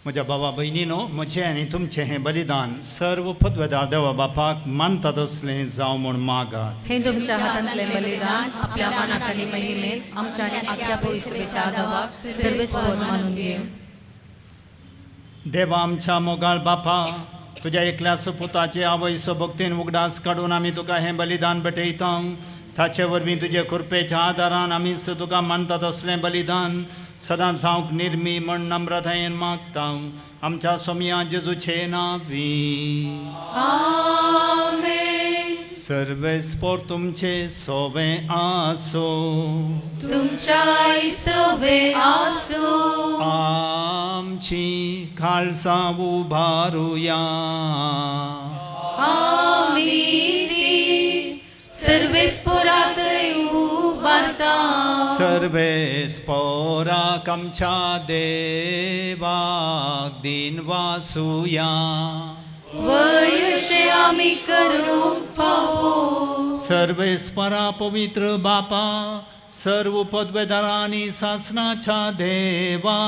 म्हज्या भावा भयणीनो, म्हजें आनी तुमचें हें बलिदान सर्व पदवेदार देवा बापाक मानता तसलें जावं म्हूण मागात. हे तुमच्या हातांतले बलिदान आपल्या मनात आणि महिमेत आमच्या आणि आख्या पवित्रतेच्या गावात सर्वेस्वर मानून घे. देवा आमच्या मोगाळ बापा, तुज्या एकल्याच पुताचे आवयसो भक्तीन उगडास काडून आमी तुका हें बलिदान भेटयता. ताचे वरवीं तुजे कृपेच्या आदारान आमी तुका मानता तसलें बलिदान सदांच जावंक निर्मी म्हण नम्रतायेन मागता. आमच्या सोमिया जेजूचे नांवी. सर्वेस्पोर तुमचे सोवे आसो. तुमच्या सोवे आसो. आमची खालसा उभारुया. सर्वेस्पोरात उबारता. सर्वेस्पोराक आमच्या देवाक दिन वासुया. वयशे आमी करूंक फावो. सर्वेस्परा पवित्र बापा, सर्व पदवेदारांनी सासणाच्या देवा,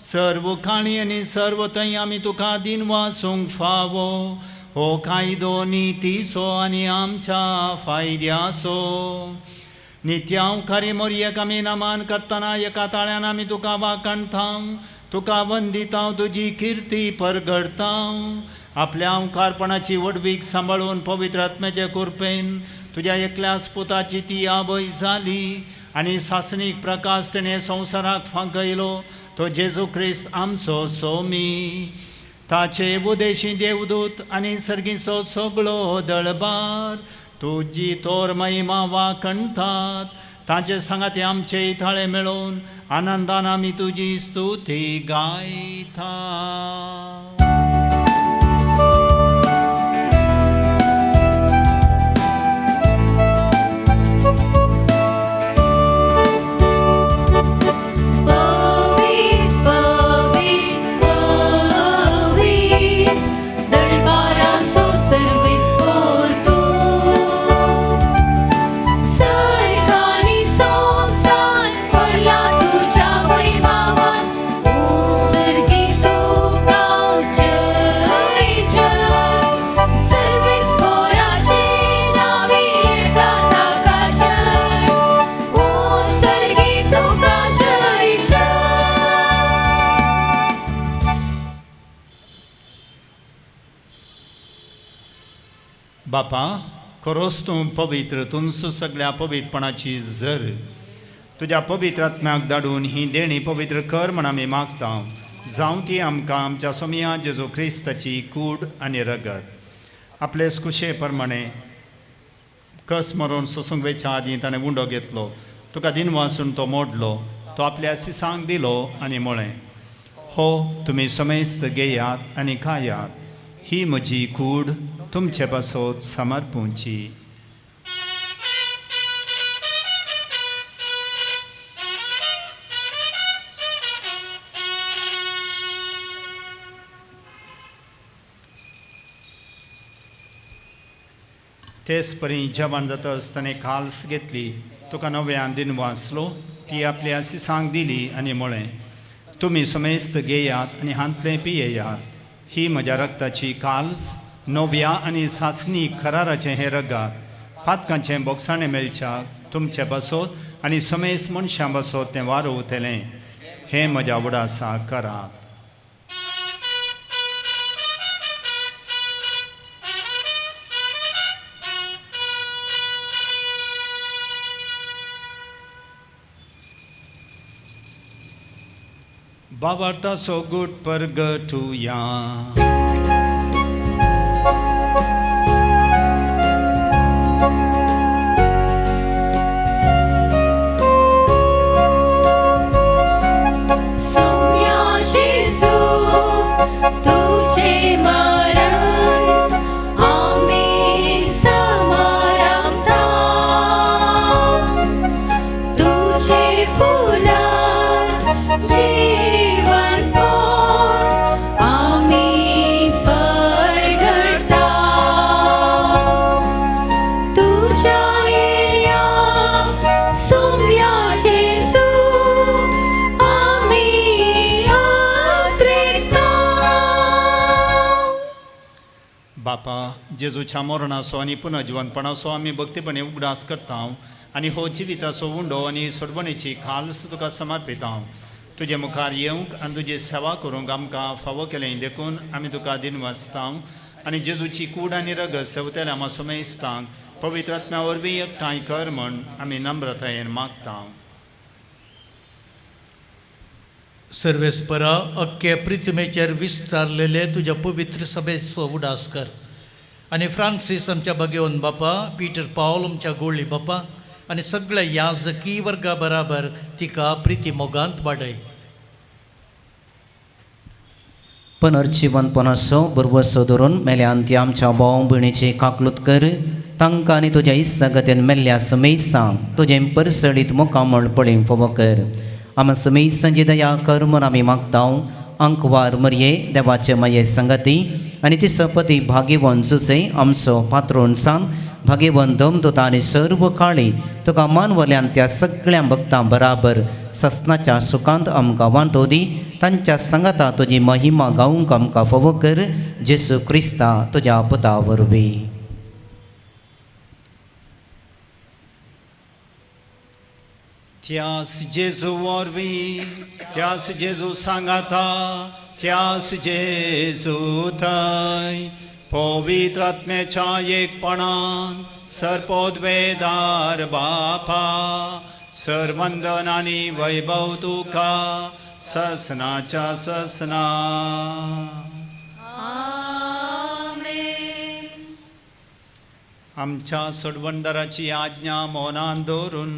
सर्व काणी आनी सर्व थंय आमी तुका दिन वासूंक फावो. हो कायदो नितीसो आनी आमच्या फायद्यासो. नित्यावकारी मोरयेक आमी नमान करतना एका ताळ्यान आमी तुका वाकणता. तुका वंदिता, तुजी किर्ती परगडता. आपल्या ओंकारपणाची वडवीक सांबाळून पवित्र आत्म्याचे कृपेन तुज्या एकल्याच पुताची ती आवय जाली आनी सासणीक प्रकाश तेणे संवसाराक फांकयलो. तो जेजू क्रिस्त आमचो सोमी. ताचे उदेशी देवदूत आनी सर्गीचो सगळो दळबार तुजी तोर महिमा वाकणतात. ताचे सांगाते आमचे इथाळे मेळोवन आनंदान आमी तुजी स्तुती गायता. बापा, खरोच तूं पवित्र, तूंच सगळ्या पवित्रपणाची झर. तुज्या पवित्र आत्म्याक धाडून ही देणी पवित्र कर म्हण आमी मागता. जावं ती आमकां आमच्या सोमिया जेजू क्रिस्ताची कूड आनी रगत. आपले कुशे प्रमाणे कस मरून सोसूंक वेच्या आदीं ताणें उंडो घेतलो. तुका दिन वासून तो मोडलो. तो आपल्या सिसांक दिलो आनी म्हळें, हो तुमी समेस्त घेयात आनी खायात. ही म्हजी कूड तुमचे पासत समर्पूंची. तेच परी जेवण जाता आसतना खाल्स घेतली. तुका नव्यान दिन वाचलो. ती आपल्या सिसांक दिली आनी म्हळें, तुमी समेस्त घेयात आनी हांतले पियेयात. ही म्हज्या रक्ताची काल्स, नव्या आनी सासणी कराराचें हें रगात. पातकांचें बोगसाणें मेळच्याक तुमचे बसोत आनी समेस्त मनशां बसोत तें वारो उतेलें. हें म्हज्या उडासा करात. बाबार्ता सो गुड परगटुया. जीवन आमी बापा जेजूच्या मरणाचो आनी पुनर्जीवनपणाचो आमी भक्तीपणे उगडास करता आनी हो जिविताचो उंडो आनी सोडवणेची खाल्स तुका समर्पिता तुजे मुखार येवंक आनी तुजी सेवा करूंक आमकां फावो केलें देखून आमी तुका दिनवासता आनी जेजूची कूड आनी रगत सेवतले आमा सुमेस्तांक पवित्र आत्म्या वरवीं एकठांय कर म्हण आमी नम्रतायेन मागता. सर्वेस्परा अख्खे पृथ्वीचेर विस्तारलेले तुज्या पवित्र सभेचो उडास कर आनी फ्रांसीस आमच्या भगेवन बापा, पीटर पावल आमच्या गोळी बापा आनी सगळ्या याजकी वर्गा बराबर तिका प्रिती मोगांत वाडय. पुनर्जीवनपणाचो बरवसो धरून मेल्यांत आमच्या भाव भयणीची काकलूत कर तांकां आनी तुज्या इस्सागत्यान मेल्ल्या समेसांक तुजें परसडीत मुखामळ पळोवंक फावो कर. आम समेसांची दया कर म्हूण आमी मागता. अंकवार मरये देवाचे माये संगती आनी तिचो पती भाग्यवन जुसे आमचो पात्रोन सांग भाग्यवन धमदूत आनी सर्व काळी तुका मानवल्यान त्या सगळ्या भक्तां बराबर ससनाच्या सुखांत आमकां वांटो दी. तांच्या संगता तुजी महिमा गावूंक आमकां फावो कर. जेसू क्रिस्ता तुज्या पुता वरवीं. त्यास जेजू वरवीं त्यास जेजू सांगाता त्यास जेजू थंय पवित्र आत्म्याच्या एकपणान सर्पोद्वेदार बापा सर्वंदन आनी वैभव तुका ससनाच्या ससना. आमच्या सोडवंदराची आज्ञा मौनान दवरून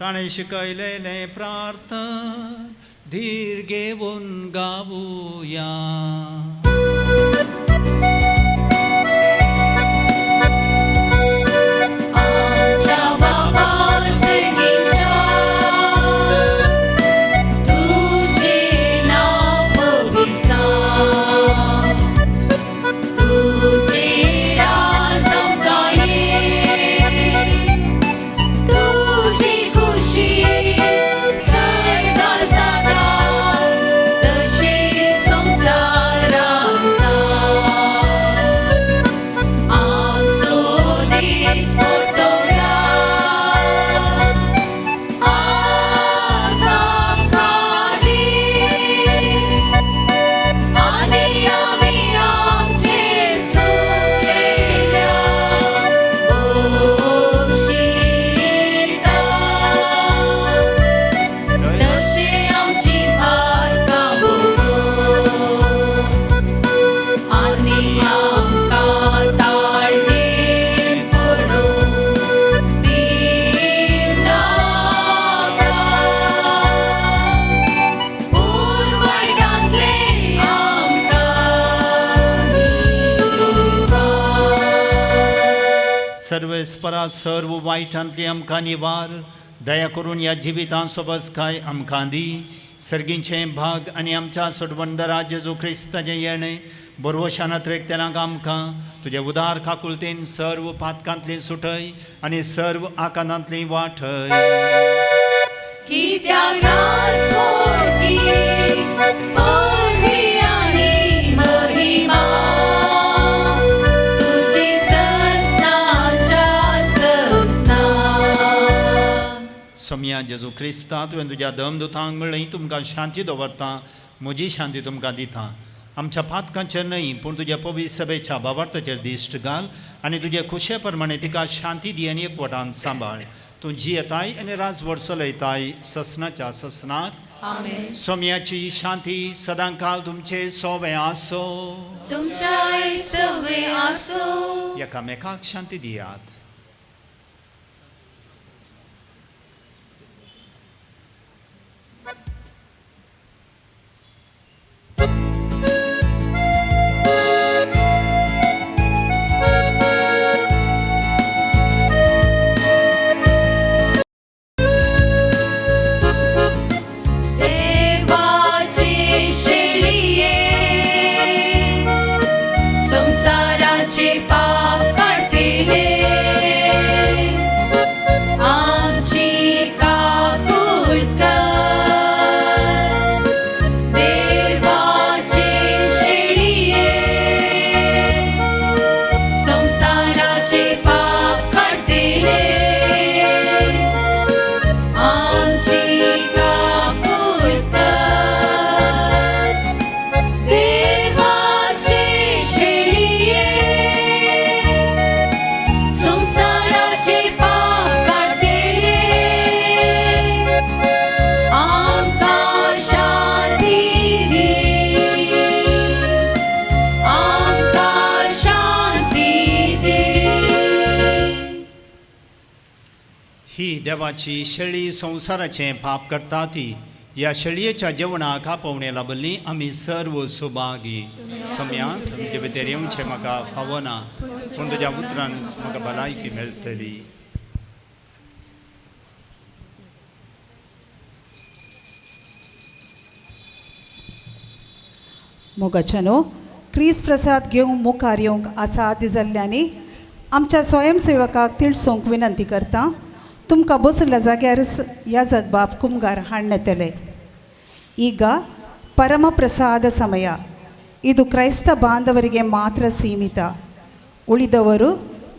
ताणें शिकयलेलें प्रार्थन धीर घेवन गावुया. सर्वेस्परा सर्व वायटांतली आमकां निवार दया करून ह्या जिवितां सोबत काय आमकां दी. सर्गींचे भाग आनी आमच्या सोडवंदरा जेजू क्रिस्ताचें येणें बरवशान तेनाक आमकां तुजे उदार काकुलतेन सर्व पातकांतली सुटय आनी सर्व आकांतांतली वाटय. सोम्या जेजू क्रिस्ता तुवें तुज्या धमदुतांक म्हणलें तुमकां शांती दवरता म्हजी शांती तुमकां दिता. आमच्या पातकांचेर न्हय पूण तुज्या पवित्र सभेच्या बाबार्थाचेर दिश्ट घाल आनी तुजे खुशे प्रमाणे तिका शांती दी आनी एकवटान सांबाळ. तूं जियेताय आनी राजवट चलयताय ससनाच्या ससनाक. सोम्याची शांती सदां काल तुमचे सोवे आसो. एकामेकाक शांती दियात. संसाराचे पाप काढते ही देवाची शेळी संवसाराचें पाप करता ती ह्या शेळयेच्या जेवणाक आपोवणे लाबल्ली आमी सर्व सुभागी सम्यांत तुमचे भितर येवचें म्हाका फावो ना पूण तुज्या उतरान म्हाका भलायकी मेळटली. मोगाच्यानो क्रिस प्रसाद घेवंक मुखार येवंक आसा आदी जाल्ल्यानी आमच्या स्वयंसेवकाक तिळसोंक विनंती करता. तुमकां बसल्या जाग्यार याजक बाब कुंभार हाडनेतले. ಈಗ ಪರಮಪ್ರಸಾದ ಸಮಯ. ಇದು ಕ್ರೈಸ್ತ ಬಾಂಧವರಿಗೆ ಮಾತ್ರ ಸೀಮಿತ. ಉಳಿದವರು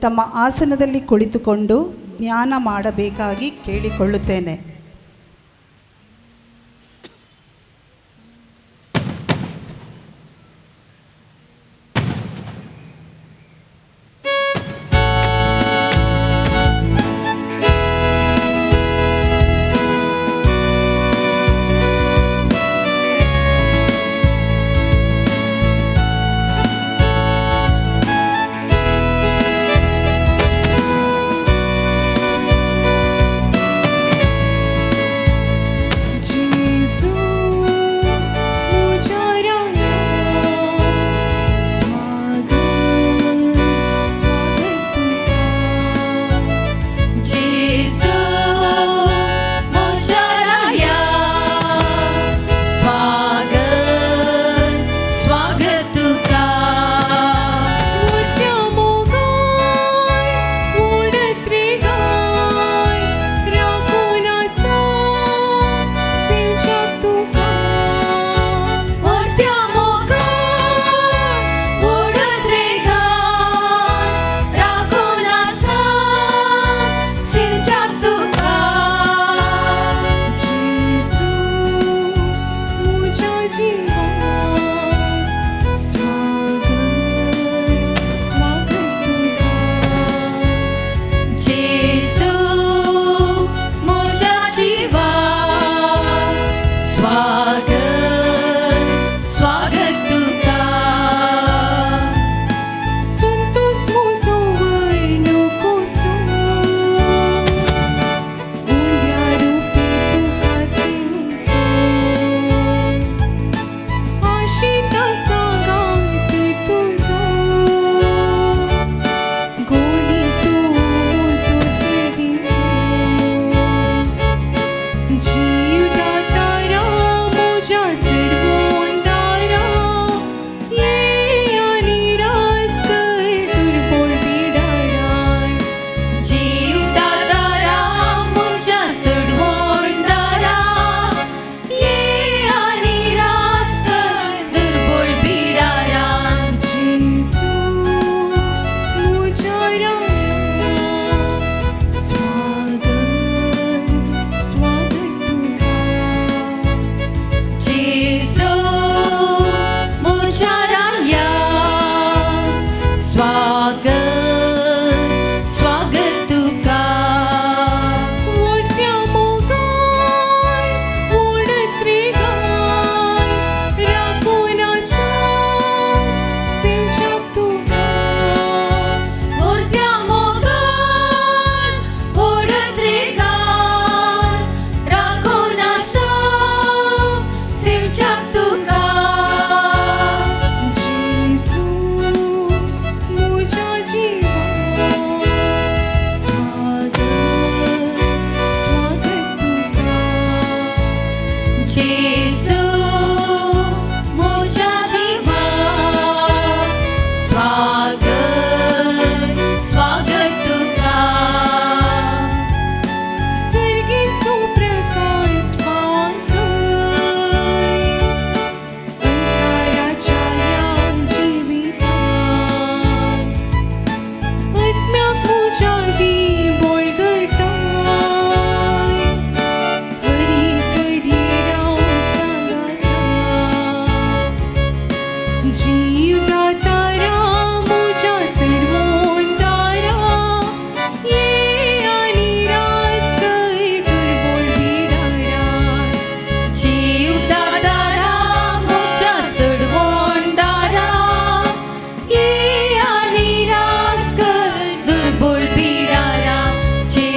ತಮ್ಮ ಆಸನದಲ್ಲಿ ಕುಳಿತುಕೊಂಡು ಜ್ಞಾನ ಮಾಡಬೇಕಾಗಿ ಕೇಳಿಕೊಳ್ಳುತ್ತೇನೆ.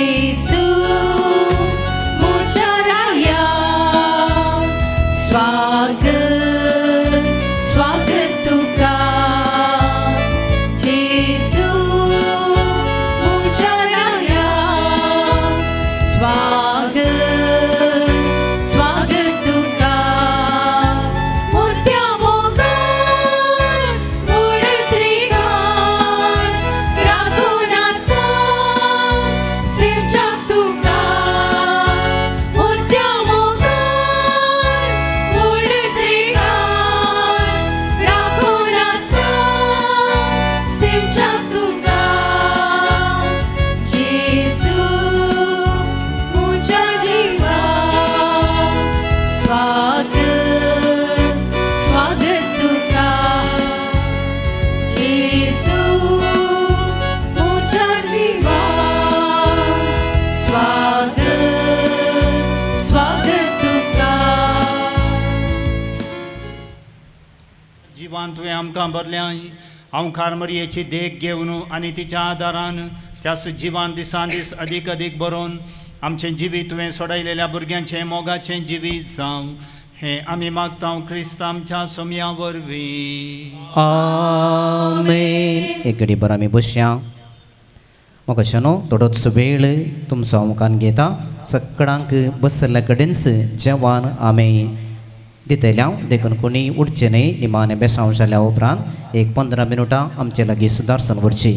Jesus जिवान तुवें आमकां भरल्या हांव खारमरयेची देख घेवन आनी तिच्या आदारान त्या जिवान दिसान दीस अदीक अदीक बरोवन आमचें जिवीत तुवें सोडयलेल्या भुरग्यांचें मोगाचें जिवीत जावं हें आमी मागता क्रिस्त आमच्या सोम्या वरवीं. आमेन. एक घडी बरं आमी बसया. म्हाका शनो थोडोच वेळ तुमचो मुखान घेता. सगळ्यांक बसल्या कडेनच जेवण आमी दितल्या देखून कोणी उठचे न्ही. निमाणे बेसांव जाल्या उपरांत 15 मिनटां आमचे लागीं सुदारसन व्हरची.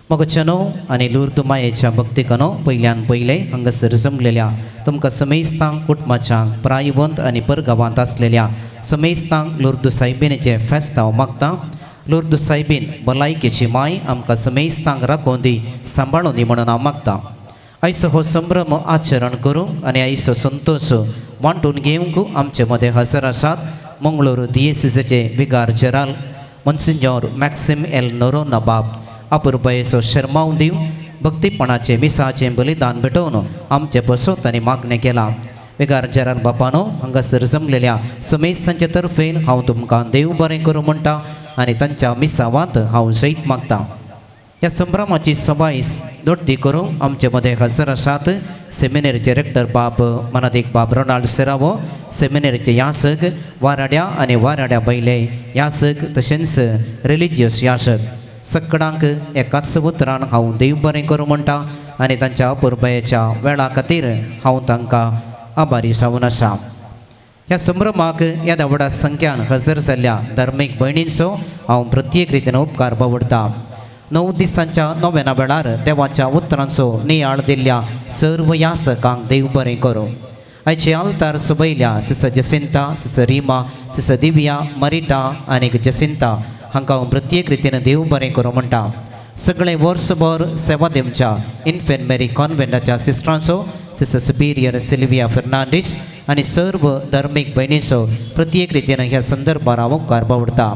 म्हाका चनो आनी लुर्द मायेच्या भक्तीकनो पयल्यान पयले हांगासर जमलेल्या तुमकां समेस्तांक कुटुंबाच्यांक प्रायवंत आनी परगांवांत आसलेल्या समेस्तांक लुर्द सायबीणेचे फेस्त हांव मागतां. लुर्द सायबीण भलायकेची माय आमकां समेस्तांक राखून दी सांबाळून दी म्हणून हांव मागतां. आयचो हो संभ्रम आचरण करूंक आनी आयचो संतोश वांटून घेवंक आमचे मदें हजर आसात Mangalore दिएसीसीचे विगार general monsignor मॅक्सिम L Noronha बाब. अपुरबायेचो शर्मावन दिवन भक्तीपणाचे मिसाचें बलिदान भेटोवन आमचे बसत आनी मागणें केलां. विगार जनरल बापानो हांगासर जमलेल्या समेस्तांचे तर्फेन हांव तुमकां देव बरें करूं म्हणटा आनी तांच्या मिसावांत हांव जैत मागतां. ह्या संभ्रमाची सभायस दोडती करूंक आमचे मदें हजर आसात सेमिनेरीचे रेक्टर बाब मनादीक बाब रोनाल्ड सेरावो, सेमिनेरीचे यासक वाराड्या आनी वाराड्या बैले यासक तशेंच रिलिजियस यासक सगळ्यांक एकाच उतरान हांव देव बरें करूं म्हणटा आनी तांच्या पुरबायेच्या वेळा खातीर हांव तांकां आभारी जावन आसा. ह्या संभ्रमाक येद्या व्हडा संख्यान हजर जाल्ल्या धार्मीक भयणींचो हांव प्रत्येक रितीन उपकार बावडटां. 9 दिसांच्या नोवेना वेळार देवाच्या उतरांचो नियाळ दिल्ल्या सर्व यासकांक देव बरें करूं. आयचे आल्तार सोबयल्या सिस जसिंता, सिस रिमा, सिस दिव्या, मरिटा आनीक जसिंता हांकां हांव प्रत्येक रितीन देव बरें करूं म्हणटा. सगळे वर्सभर सेवा दिवच्या इन्फेंट मेरी कॉन्व्हेंटाच्या सिस्टरांचो सिस सुपिरियर सिल्विया फर्नांडीस आनी सर्व धार्मीक भयणींचो प्रत्येक रितीन ह्या संदर्भार हांव उपकार बावडटा.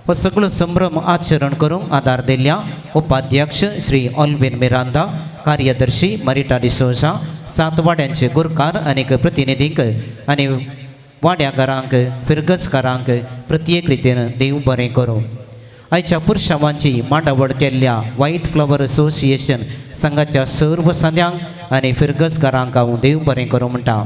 हो सगळो संभ्रम आचरण करूंक आदार दिल्ल्या उपाध्यक्ष श्री ऑल्विन मिरांदा, कार्यदर्शी मरिटा डिसोजा, 7 वाड्यांचे गुरकार आनीक प्रतिनिधींक आनी वाड्याकारांक फिरगजकारांक प्रत्येक रितीन देव बरें करूं. आयच्या पुरशावांची मांडावळ केल्ल्या व्हायट फ्लावर असोसिएशन संघाच्या सर्व संद्यांक आनी फिरगजकारांक हांव देव बरें करूं म्हणटा.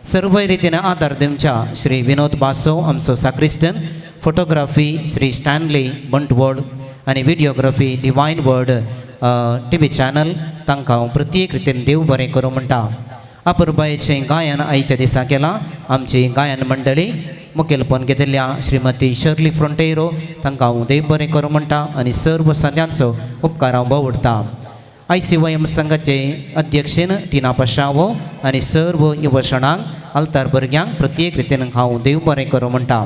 सर्व रितीन आदार दिवच्या श्री विनोद बासो आमचो साक्रिस्टन, फोटोग्राफी श्री स्टॅनली बंटवड आनी videography divine word TV channel तांकां हांव प्रत्येक रितीन देव बरें करूं म्हणटा. अपुरबायेचें गायन आयच्या दिसा केलां. आमची गायन मंडळी मुखेलपण घेतिल्ल्या श्रीमती शर्ली फ्रोंटेरो तांकां हांव देव बरें करूं म्हणटा आनी सर्व संद्यांचो उपकार हांव बावडटां. ICYM संघाचे अध्यक्षीन टिना पशावो आनी सर्व युवशणांक आल्तार भुरग्यांक प्रत्येक रितीन हांव देव बरें करूं म्हणटा.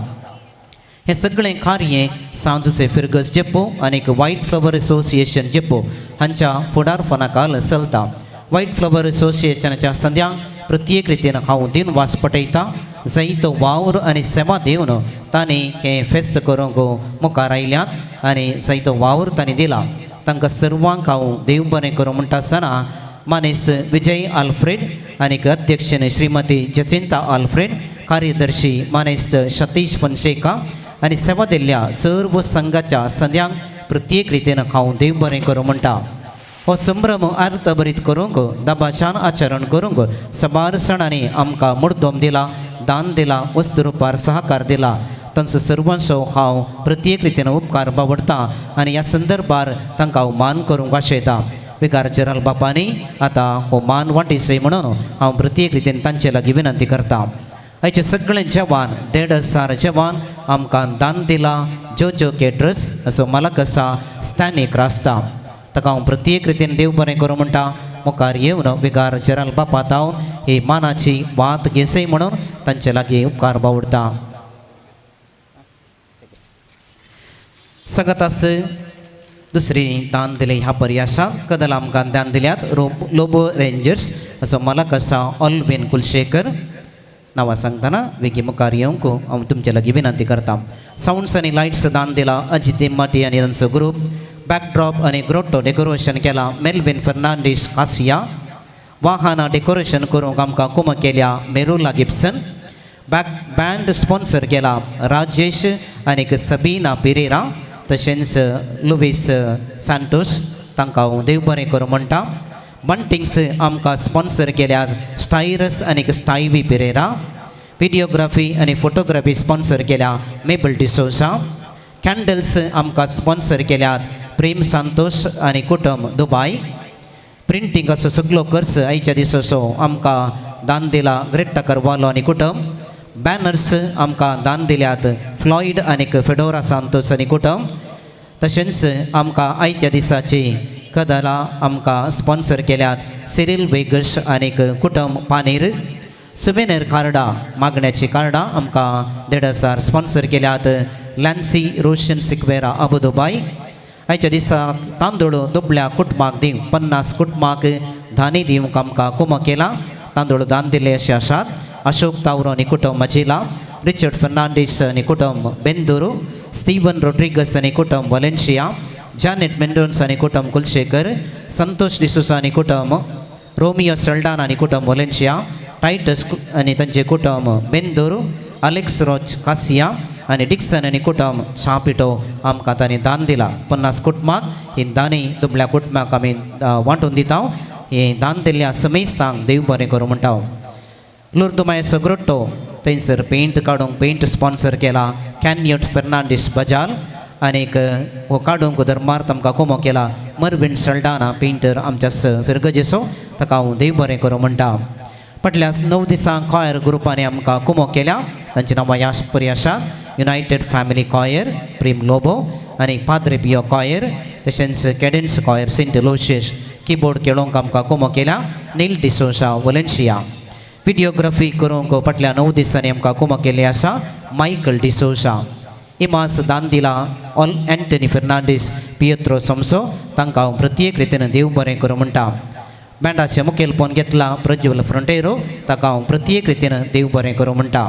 हे सगळें कार्य सांजुचे फिरगस जेप्पो आनीक व्हायट फ्लावर असोसिएशन जेप्पो हांच्या फुडारपणाखाल चलता. व्हायट फ्लावर असोसिएशनाच्या संद्यांक प्रत्येक रितीन हांव दिन वास पटयतां. जायतो वावर आनी सेवा दिवन तांणी हें फेस्त करूंक मुखार आयल्यात आनी जायतो वावर तांणी दिला. तांकां सर्वांक हांव देव बरें करूं म्हणटा आसतना मानेस विजय आल्फ्रेड आनीक अध्यक्षीन श्रीमती जसिंता आल्फ्रेड, कार्यदर्शी मानेस सतीश फनसेका आनी सेवा दिल्ल्या सर्व संघाच्या संद्यांक प्रत्येक रितीन हांव देव बरें करूं म्हणटा. हो संभ्रम अर्थभरीत करूंक दबाशान आचरण करूंक सबार सणांनी आमकां मुर्दोम दिला, दान दिला, वस्तू रुपार सहकार दिला. तांचो सर्वांचो हांव प्रत्येक रितीन उपकार बावडटां आनी ह्या संदर्भार तांकां हांव मान करूंक आशयतां. विगार जनरल बापानी आतां हो मान वांटीसय म्हणून हांव प्रत्येक रितीन तांचे लागीं विनंती करतां. आयचे सगळे जेवण 1,500 जेवण आमकां दान दिलां जो केटरस असो मालक आसा स्थानीक रास्ता. ताका हांव प्रत्येक रितीन देव बरें करूं म्हणटा. मुखार येवन विगार जनरल बापा तावन ही मानाची वात घेसय म्हणून तांचे लागीं उपकार बावडटा. सगतास दुसरी दान दिले ह्या पर्यासाक कदल आमकां दान दिल्यात लोबो रेंजर्स असो मालक आसा ऑल्विन कुलशेकर. नांवां सांगतना वेगी मुखार येवंक हांव तुमचे लागीं विनंती करतां. साउंड्स आनी लायट्स दान दिला अजित माटी आनी तांचो ग्रूप. बॅकड्रॉप आनी ग्रोटो डेकोरेशन केला मेल्विन फर्नांडीस कासिया. वाहनां डेकोरेशन करूंक आमकां कुम केल्या मेरुला गिब्सन. बँड स्पॉन्सर केला राजेश आनीक सबीना पेरेरा तशेंच लुवीस सांतोस तांकां हांव देव बरें करूं म्हणटा. बंटिंग्स आमकां स्पॉन्सर केल्यात स्टायरस आनीक स्टायवी पेरेरा. व्हिडिओग्राफी आनी फोटोग्राफी स्पॉन्सर केल्या मेबल डिसोसा. कॅन्डल्स आमकां स्पॉन्सर केल्यात प्रेम सांतोस आनी कुटुंब दुबय. प्रिंटींग असो सगळो खर्च आयच्या दिसाचो आमकां दान दिला ग्रेट्टा करवालो आनी कुटुंब. बॅनर्स आमकां दान दिल्यात फ्लॉयड आनीक फेडोरा सांतोस आनी कुटुंब. तशेंच आमकां आयच्या दिसाची कदलां आमकां स्पॉन्सर केल्यात सिरिल वेगस आनीक कुटुंब पानीर. सुवेनेर कार्डां मागण्याची कार्डां आमकां 1,500 स्पॉन्सर केल्यात लॅन्सी रोशन सिक्वेरा अबू दुबय. आयच्या दिसा तांदूळ दुबळ्या कुटुंबाक दिवंक 50 कुटुंबाक धान्य दिवंक आमकां कुमो केला. तांदूळ दान दिले अशे आसात. अशोक तावरो आनी कुटुंब मजिला. रिचर्ड फर्नांडीस आनी कुटुंब बेंदूर. स्टीवन रोड्रिगस आनी कुटुंब वलेन्शिया. जानेट मेंडोन्स आनी कुटुंब कुलशेकर. संतोष डिसोसा आनी कुटुंब रोमियो सल्डान आनी कुटुंब वलेन्शिया. टायटस आनी तांचे कुटुंब बेंदूर. अलेक्स रोच कासिया आनी डिक्सन आनी कुटुंब चापिटो आमकां तांणी दान दिला. 50 कुटुंबाक ही दानी दुबळ्या कुटुंबाक आमी वांटून दिता. ही दान दिल्ल्या समेस्तांक देव बरें करूं म्हणटा. लुर्दुमाय सग्रोट्टो थंयसर पेंट काडूंक पेंट स्पॉन्सर केला कॅन्योट फर्नांडीस बजाल. आनीक हो काडूंक धर्मार्थ आमकां कुमो केला मर्विन सल्डाना पेंटर आमच्या फिरगजेचो. ताका हांव देव बरें करूं म्हणटा. फाटल्या 9 दिसांक कॉयर ग्रुपांनी आमकां कुमो केल्या. तांची नांवां ह्या परी आसात. युनायटेड फॅमिली कॉयर प्रेम लोबो आनी पाद्रे पियो कॉयर. तशेंच कॅडेन्स कॉयर सेंट लोशियस किबोर्ड खेळोवंक आमकां कुमो केल्या नील डिसोसा वलेन्शिया. व्हिडिओग्राफी करूंक फाटल्या 9 दिसांनी आमकां कुमो केल्ली आसा मायकल डिसोसा. इमास दान दिला ऑल एंटनी फर्नांडीस पियत्रो समसो. तांकां हांव प्रत्येक रितीन देव बरें करूं म्हणटा. बँडाचें मुखेलपण घेतला प्रज्वल फ्रंटेरो. ताका हांव प्रत्येक रितीन देव बरें करूं म्हणटा.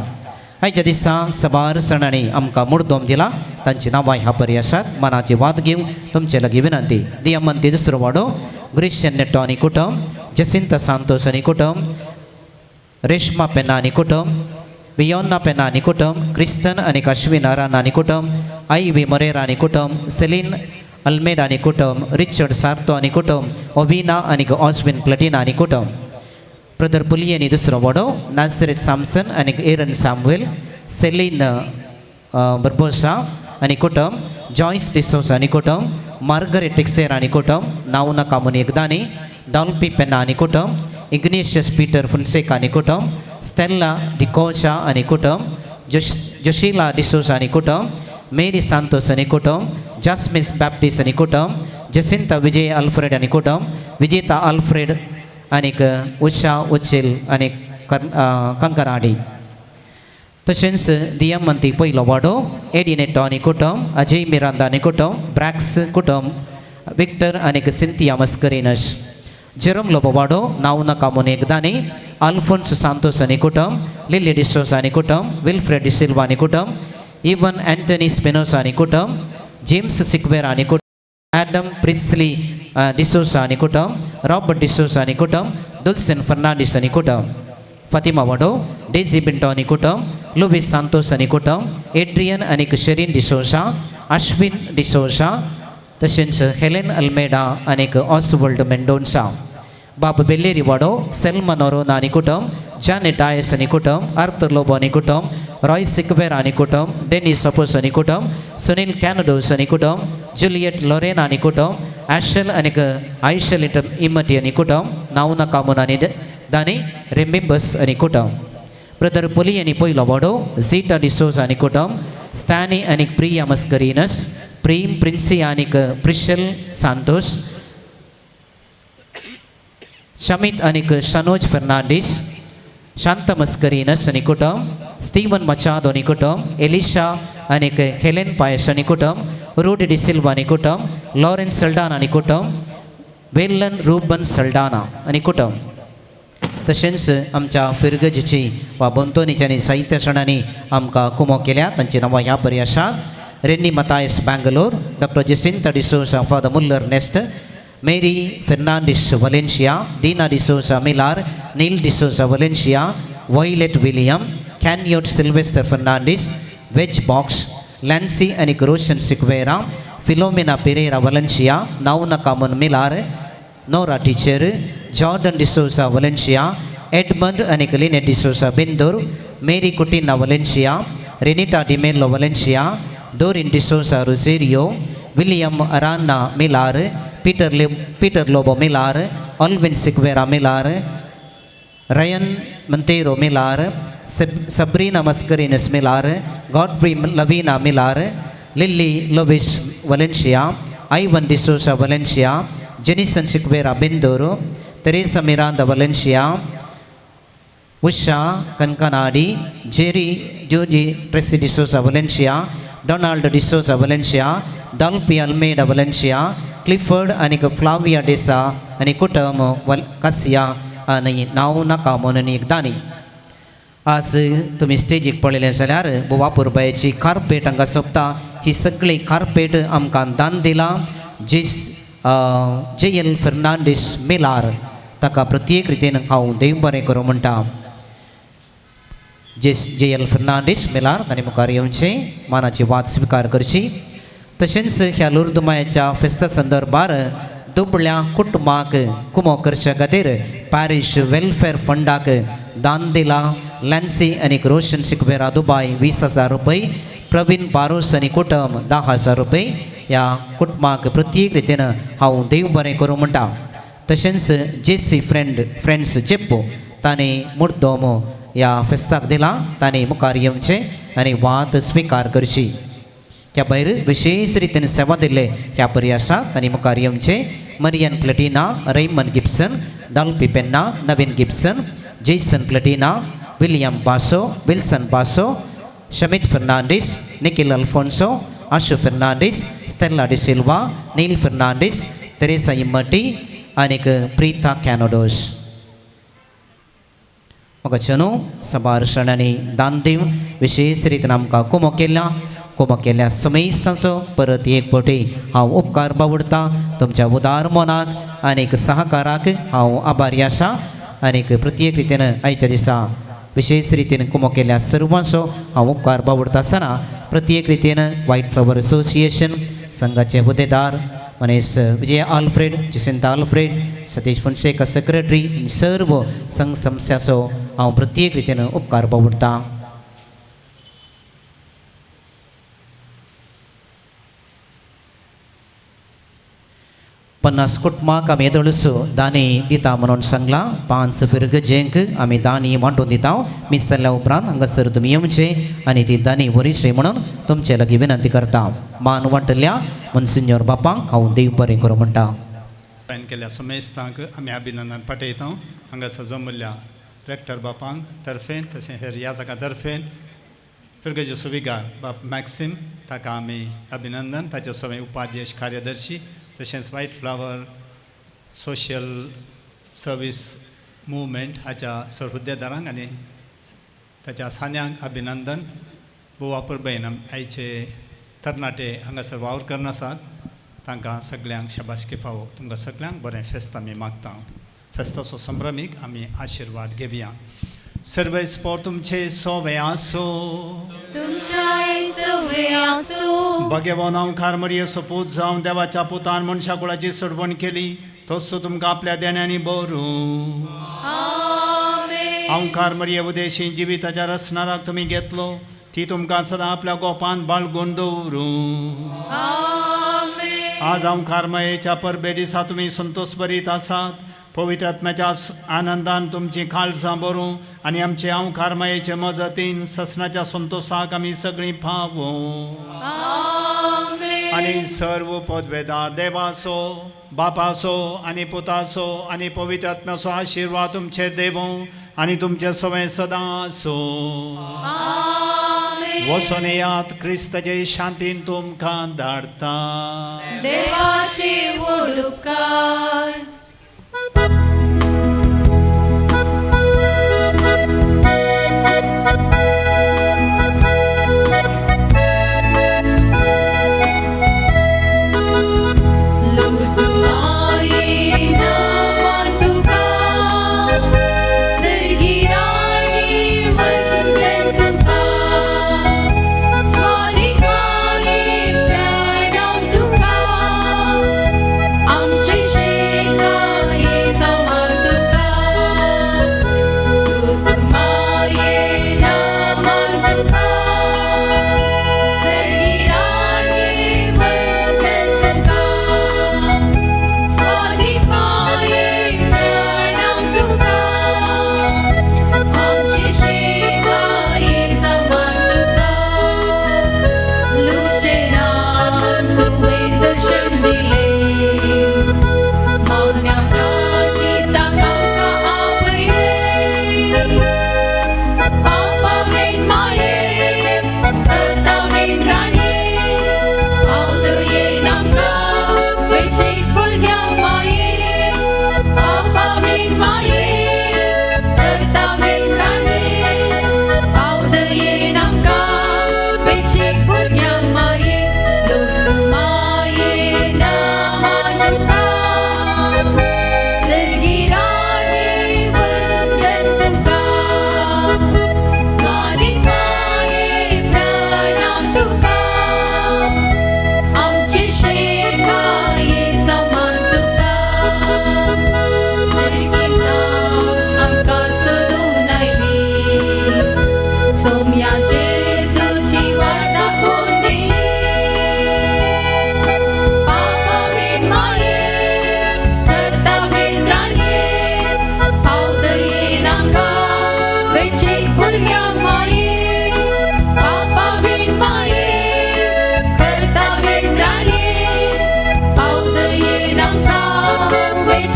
आयच्या दिसा सबार सणांनी आमकां मुर्दोम दिला. तांची नांवां ह्या परी आसात. मनाची वाद घेवंक तुमचे लागीं विनंती. दियामंती दुसरो वाडो. ग्रिश्चन नेटो आनी कुटुंब. जसिंता सांतोस आनी कुटुंब. रेश्मा पेना आनी कुटुंब. वियोन्ना पेना आनी कुटुंब. क्रिस्तन आनीक अश्विन अरान आनी कुटुंब. आई वी मोरेरा आनी कुटुंब. सेलीन अल्मेडा आनी कुटुंब. रिचर्ड सार्तो आनी कुटुंब. ओविना आनीक ऑस्विन प्लटिना आनी कुटुंब. ब्रदर पुली आनी दुसरो वाडो. नाझरेथ सॅमसन आनीक एरन सॅम्युएल. सेलीन बर्बोसा आनी कुटुंब. जॉयस डिसोस आनी कुटुंब. मार्गरेट टिक्सेर आनी कुटुंब. नावना कामुनी एकदानी. डॉल्पी पेना आनी कुटुंब. इग्नेशियस पीटर फुन्सेका आनी कुटुंब. स्टेल्ला डिकोचा आनी कुटुंब. जोशिला डिसोसा आनी कुटुंब. मेरी सांतोस आनी कुटुंब. जास्मिस बॅप्टिस्ट आनी कुटुंब. जसिंता विजय अल्फ्रेड आनी कुटुंब. विजेता अल्फ्रेड आनीक उषा उचिल आनी कंकराडी. तशेंच दियामंती पयलो वाडो. एडिनेटो आनी कुटुंब. अजय मिरांदा आनी कुटुंब. ब्रॅक्स कुटुंब. विक्टर आनीक सिंथिया मस्करिनस. जेरोम लोबो वाडो. नावना कामुनी एकदानी. अल्फोन्स सांतोस आनी कुटुंब. लिली डिसोसा आनी कुटुंब. विल्फ्रेड डिसिल्वा आनी कुटुंब. इवन एंथनी स्पिनोसा आनी कुटुंब. जेम्स सिक्वेरा आनी कुटुंब. एडम प्रिस्ली डिसोसा आनी कुटुंब. रॉबर्ट डिसोसा आनी कुटुंब. दुल्सेन फर्नांडीस आनी कुटुंब. फातिमा वाडो. डेझी पिंटो आनी कुटुंब. लुवीस सांतोस आनी कुटुंब. एड्रियन आनीक शेरीन डिसोसा. अश्विन डिसोसा. तशेंच हेलेन अल्मेडा आनीक ऑसवर्ल्ड मेंडोन्सा. बाब बेल्लेरी वाडो. सेल्मा नोरोना आनी कुटुंब. जानेट आयस आनी कुटुंब. आर्थर लोबो आनी कुटुंब. रॉय सिक्वेरा आनी कुटुंब. डेनिस अपोस आनी कुटुंब. सुनील कॅनडोस आनी कुटुंब. जुलियट लोरेना आनी कुटुंब. ॲशल आनीक आयशल इमटी आनी कुटुंब. नावना कामुन आनी दानी रिमेंबर्स आनी कुटुंब. ब्रदर पुली आनी पयलो वाडो. झीटा डिसोस आनी कुटुंब. स्टॅनी आनीक प्रिया मस्करिनस. प्रेम प्रिन्सी आनीक प्रिशल सांतोस. शमित आनीक शनोज फर्नांडीस. शांता मस्करिनस आनी कुटुंब. स्टीवन मचादो आनी कुटुंब. एलिशा आनीक हेलेन पायस आनी कुटुंब. रूडी डिसिल्वा आनी कुटुंब. लॉरेन्स सल्डाना आनी कुटुंब. वेलन रूबन सल्डाना आनी कुटुंब. तशेंच आमच्या फिरगजीची वा बोंतोनीच्या आनी साहित्य सणांनी आमकां कुमो केल्या. तांची नांवां ह्या परी आसात. Renny Mathias Bangalore. Doctor Jacintha D'Souza father Muller nest. Mary Fernandes Valencia. Dina D'Souza Milar. Neil D'Souza Valencia. Violet William. Canute Sylvester Fernandes. वेज बॉक्स. लॅन्सी आणि रोशन सिक्वेरा फिलोमिना पेरेरा वलेन्शिया नाउना कामन मिलार नोरा टीचर जॉर्डन डिसोसा वलेन्शिया एडमंड आणि लिनेट डिसोसा बिंदूर मेरी कुटिना वलेन्शिया रेनिटा डिमेलो वलेन्शिया डोरिन डिसोसा रोसेरियो विलियम अराना मिलार पीटर लोबो मिलार ऑल्विन सिक्वेरा मिलार रयन मंतेरो मिलार सब्रीना मस्करिनस मिलार गॉडफ्री लवीना मिलार लिली लोविस वलेन्शिया आइवन डिसोसा वलेन्शिया जेनिसन सिक्वेरा बिंदूरो तेरेसा मिरांदा वलेन्शिया उषा कनकनाडी जेरी जूजी ट्रेसी डिसोसा वलेन्शिया डोनाल्ड डिसोसा वलेन्शिया डॉल्पी अल्मेडा वलेन्शिया क्लिफर्ड आणि फ्लाविया डेसा आणि कुटुंब कसिया आणि नाव नाका म्हणून एकदा न्ही आज तुम्ही स्टेजीक पळयलें जाल्यार बुवापूर बायेची कार्पेट हांगा सोंपता ही सगळी कार्पेट आमकां दान दिला JL फर्नांडीस मिलार ताका प्रत्येक रितीन हांव देव बरें करूं म्हणटा JL फर्नांडीस मिलार तांणी मुखार येवचें मानाची वाद स्विकार करची तशेंच ह्या लुर्द मायेच्या फेस्ता संदर्भार दुबळ्या कुटुंबाक कुमो करचे खातीर पॅरिश वेलफेअर फंडाक दान दिला लॅन्सी आणि रोशन सिक्वेरा दुबाय 20,000 रुपये प्रवीण बारोस आणि कुटुंब 10,000 रुपये ह्या कुटुंबाक प्रत्येक रितीन हांव देव बरें करूं म्हणटा तशेंच JC फ्रेंड्स जेप्पो तांणी मुर्दोम ह्या फेस्ताक दिला तांणी मुखार येवचें आनी वाद स्विकार करची त्या भायर विशेष रितीन सेवा दिले ह्या पर्यासाक तांणी मुखार येवचें मरियन प्लेटिना रेमन गिब्सन डॉल्पी पेन्ना नवीन गिब्सन जेसन प्लेटिना विलियम बासो विल्सन बासो शमित फर्नांडीस निखिल अल्फोन्सो आशु फर्नांडीस स्टेला डि सिल्वा नील फर्नांडीस तेरेसा इम्मटी आनीक प्रीता कॅनोडोस म्हाका चनू सभारशणांनी दान दिवन विशेष रितीन आमकां कुमो केल्या समेसाचो परत एक फावटी हांव उपकार बावडटा तुमच्या उदार मनाक आनीक सहकाराक हांव आभारी आसा आनीक प्रत्येक रितीन आयच्या दिसा विशेष रितीन कुमो केल्या सर्वांचो हांव उपकार बावडटा आसतना प्रत्येक रितीन व्हायट फ्लावर असोसिएशन संघाचे हुदेदार मनीस विजय आल्फ्रेड जसिंता आल्फ्रेड सतीश फोन्सेका सेक्रेटरी सर्व संघ संस्थाचो हांव प्रत्येक रितीन उपकार बावडटा पन्नास कुटुंबाक आमी येदोळसो दानी दिता म्हणून सांगला 5 फिरगजेंक आमी दानी वांटून दिता मिस जाल्ल्या उपरांत हांगासर तुमी येवचें आनी ती दानी वरीचे म्हणून तुमचे लागीं विनंती करता मान वांटल्या मनसिन्योर बापांक हांव देव बरें करूं म्हणटा केल्या समेस्तांक आमी अभिनंदन पाठयता हांगासर जमल्ल्या रेक्टर बापांक तर्फेन तशें हेर ह्या जागा तर्फेन फिरगजे सुविगार बाप मॅक्सिम ताका आमी अभिनंदन ताचे सगळे उपाध्यक्ष कार्यदर्शी तशेंच white flower social service movement हाच्या सरहुद्देदारांक आनी ताच्या सान्यांक अभिनंदन बुवापूर भयण आयचे तरणाटे हांगासर वावर करन आसात तांकां सगळ्यांक शाबासकी फावो तुमकां सगळ्यांक बरें फेस्त आमी मागता फेस्ताचो संभ्रमीक आमी आशिर्वाद घेवया सर्वे स्पोर तुमचे सोवे आसो भगवान हांव खारमरये सोपूत जावन देवाच्या पुतान मनशा कुळाची सोडवण केली तसो तुमकां आपल्या देण्यांनी बरो हांव खारमरये उदेशी जिविताच्या रचनाराक तुमी घेतलो ती तुमकां सदां आपल्या गोपान बाळगून दवरूं आज हांव खारमयेच्या परबे दिसा तुमी संतोश भरीत आसात पवित्र आत्म्याच्या आनंदान तुमची खालसां भरूं आनी आमचे हांव खारमयेचे मजतीन ससनाच्या संतोशाक आमी सगळीं फावो आनी सर्व पदवेदार देवाचो बापाचो आनी पुताचो आनी पवित्र आत्म्याचो आशिर्वाद तुमचेर देवो आनी तुमचे सवय सदां आसो वचून येयात क्रिस्ताचे शांतीन तुमकां धाडटा देवाचे उपकार Sorry,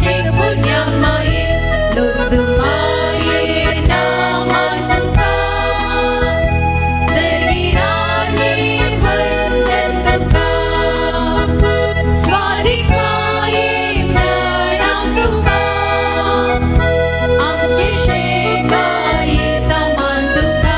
चेक भुरग्यांक माये लुर्द माये नामान तुका सर्गी राणी वंदन तुका स्वारीक माये प्रणाम तुका आमचे शेकाये समान तुका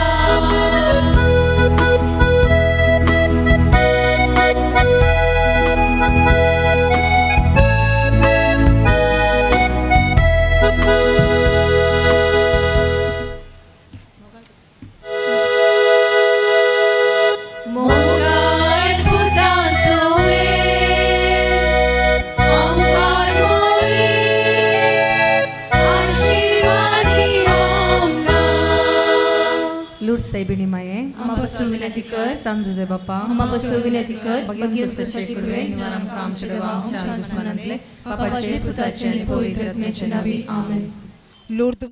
मोगाळ पुता सोवे ओंकार मोरी आशीर्वादी ओंकार लूर्द सायबिणी माये अम्मा बसू विनंती कर सांजुजे बाप्पा अम्मा बसू विनंती कर बगीन बसचे कुरवे निवारण काम देवा आमच्या दुश्मनांतले बापाचे पुताचे आणि पवित्र आत्म्याचे नावे आमेन. लूर्द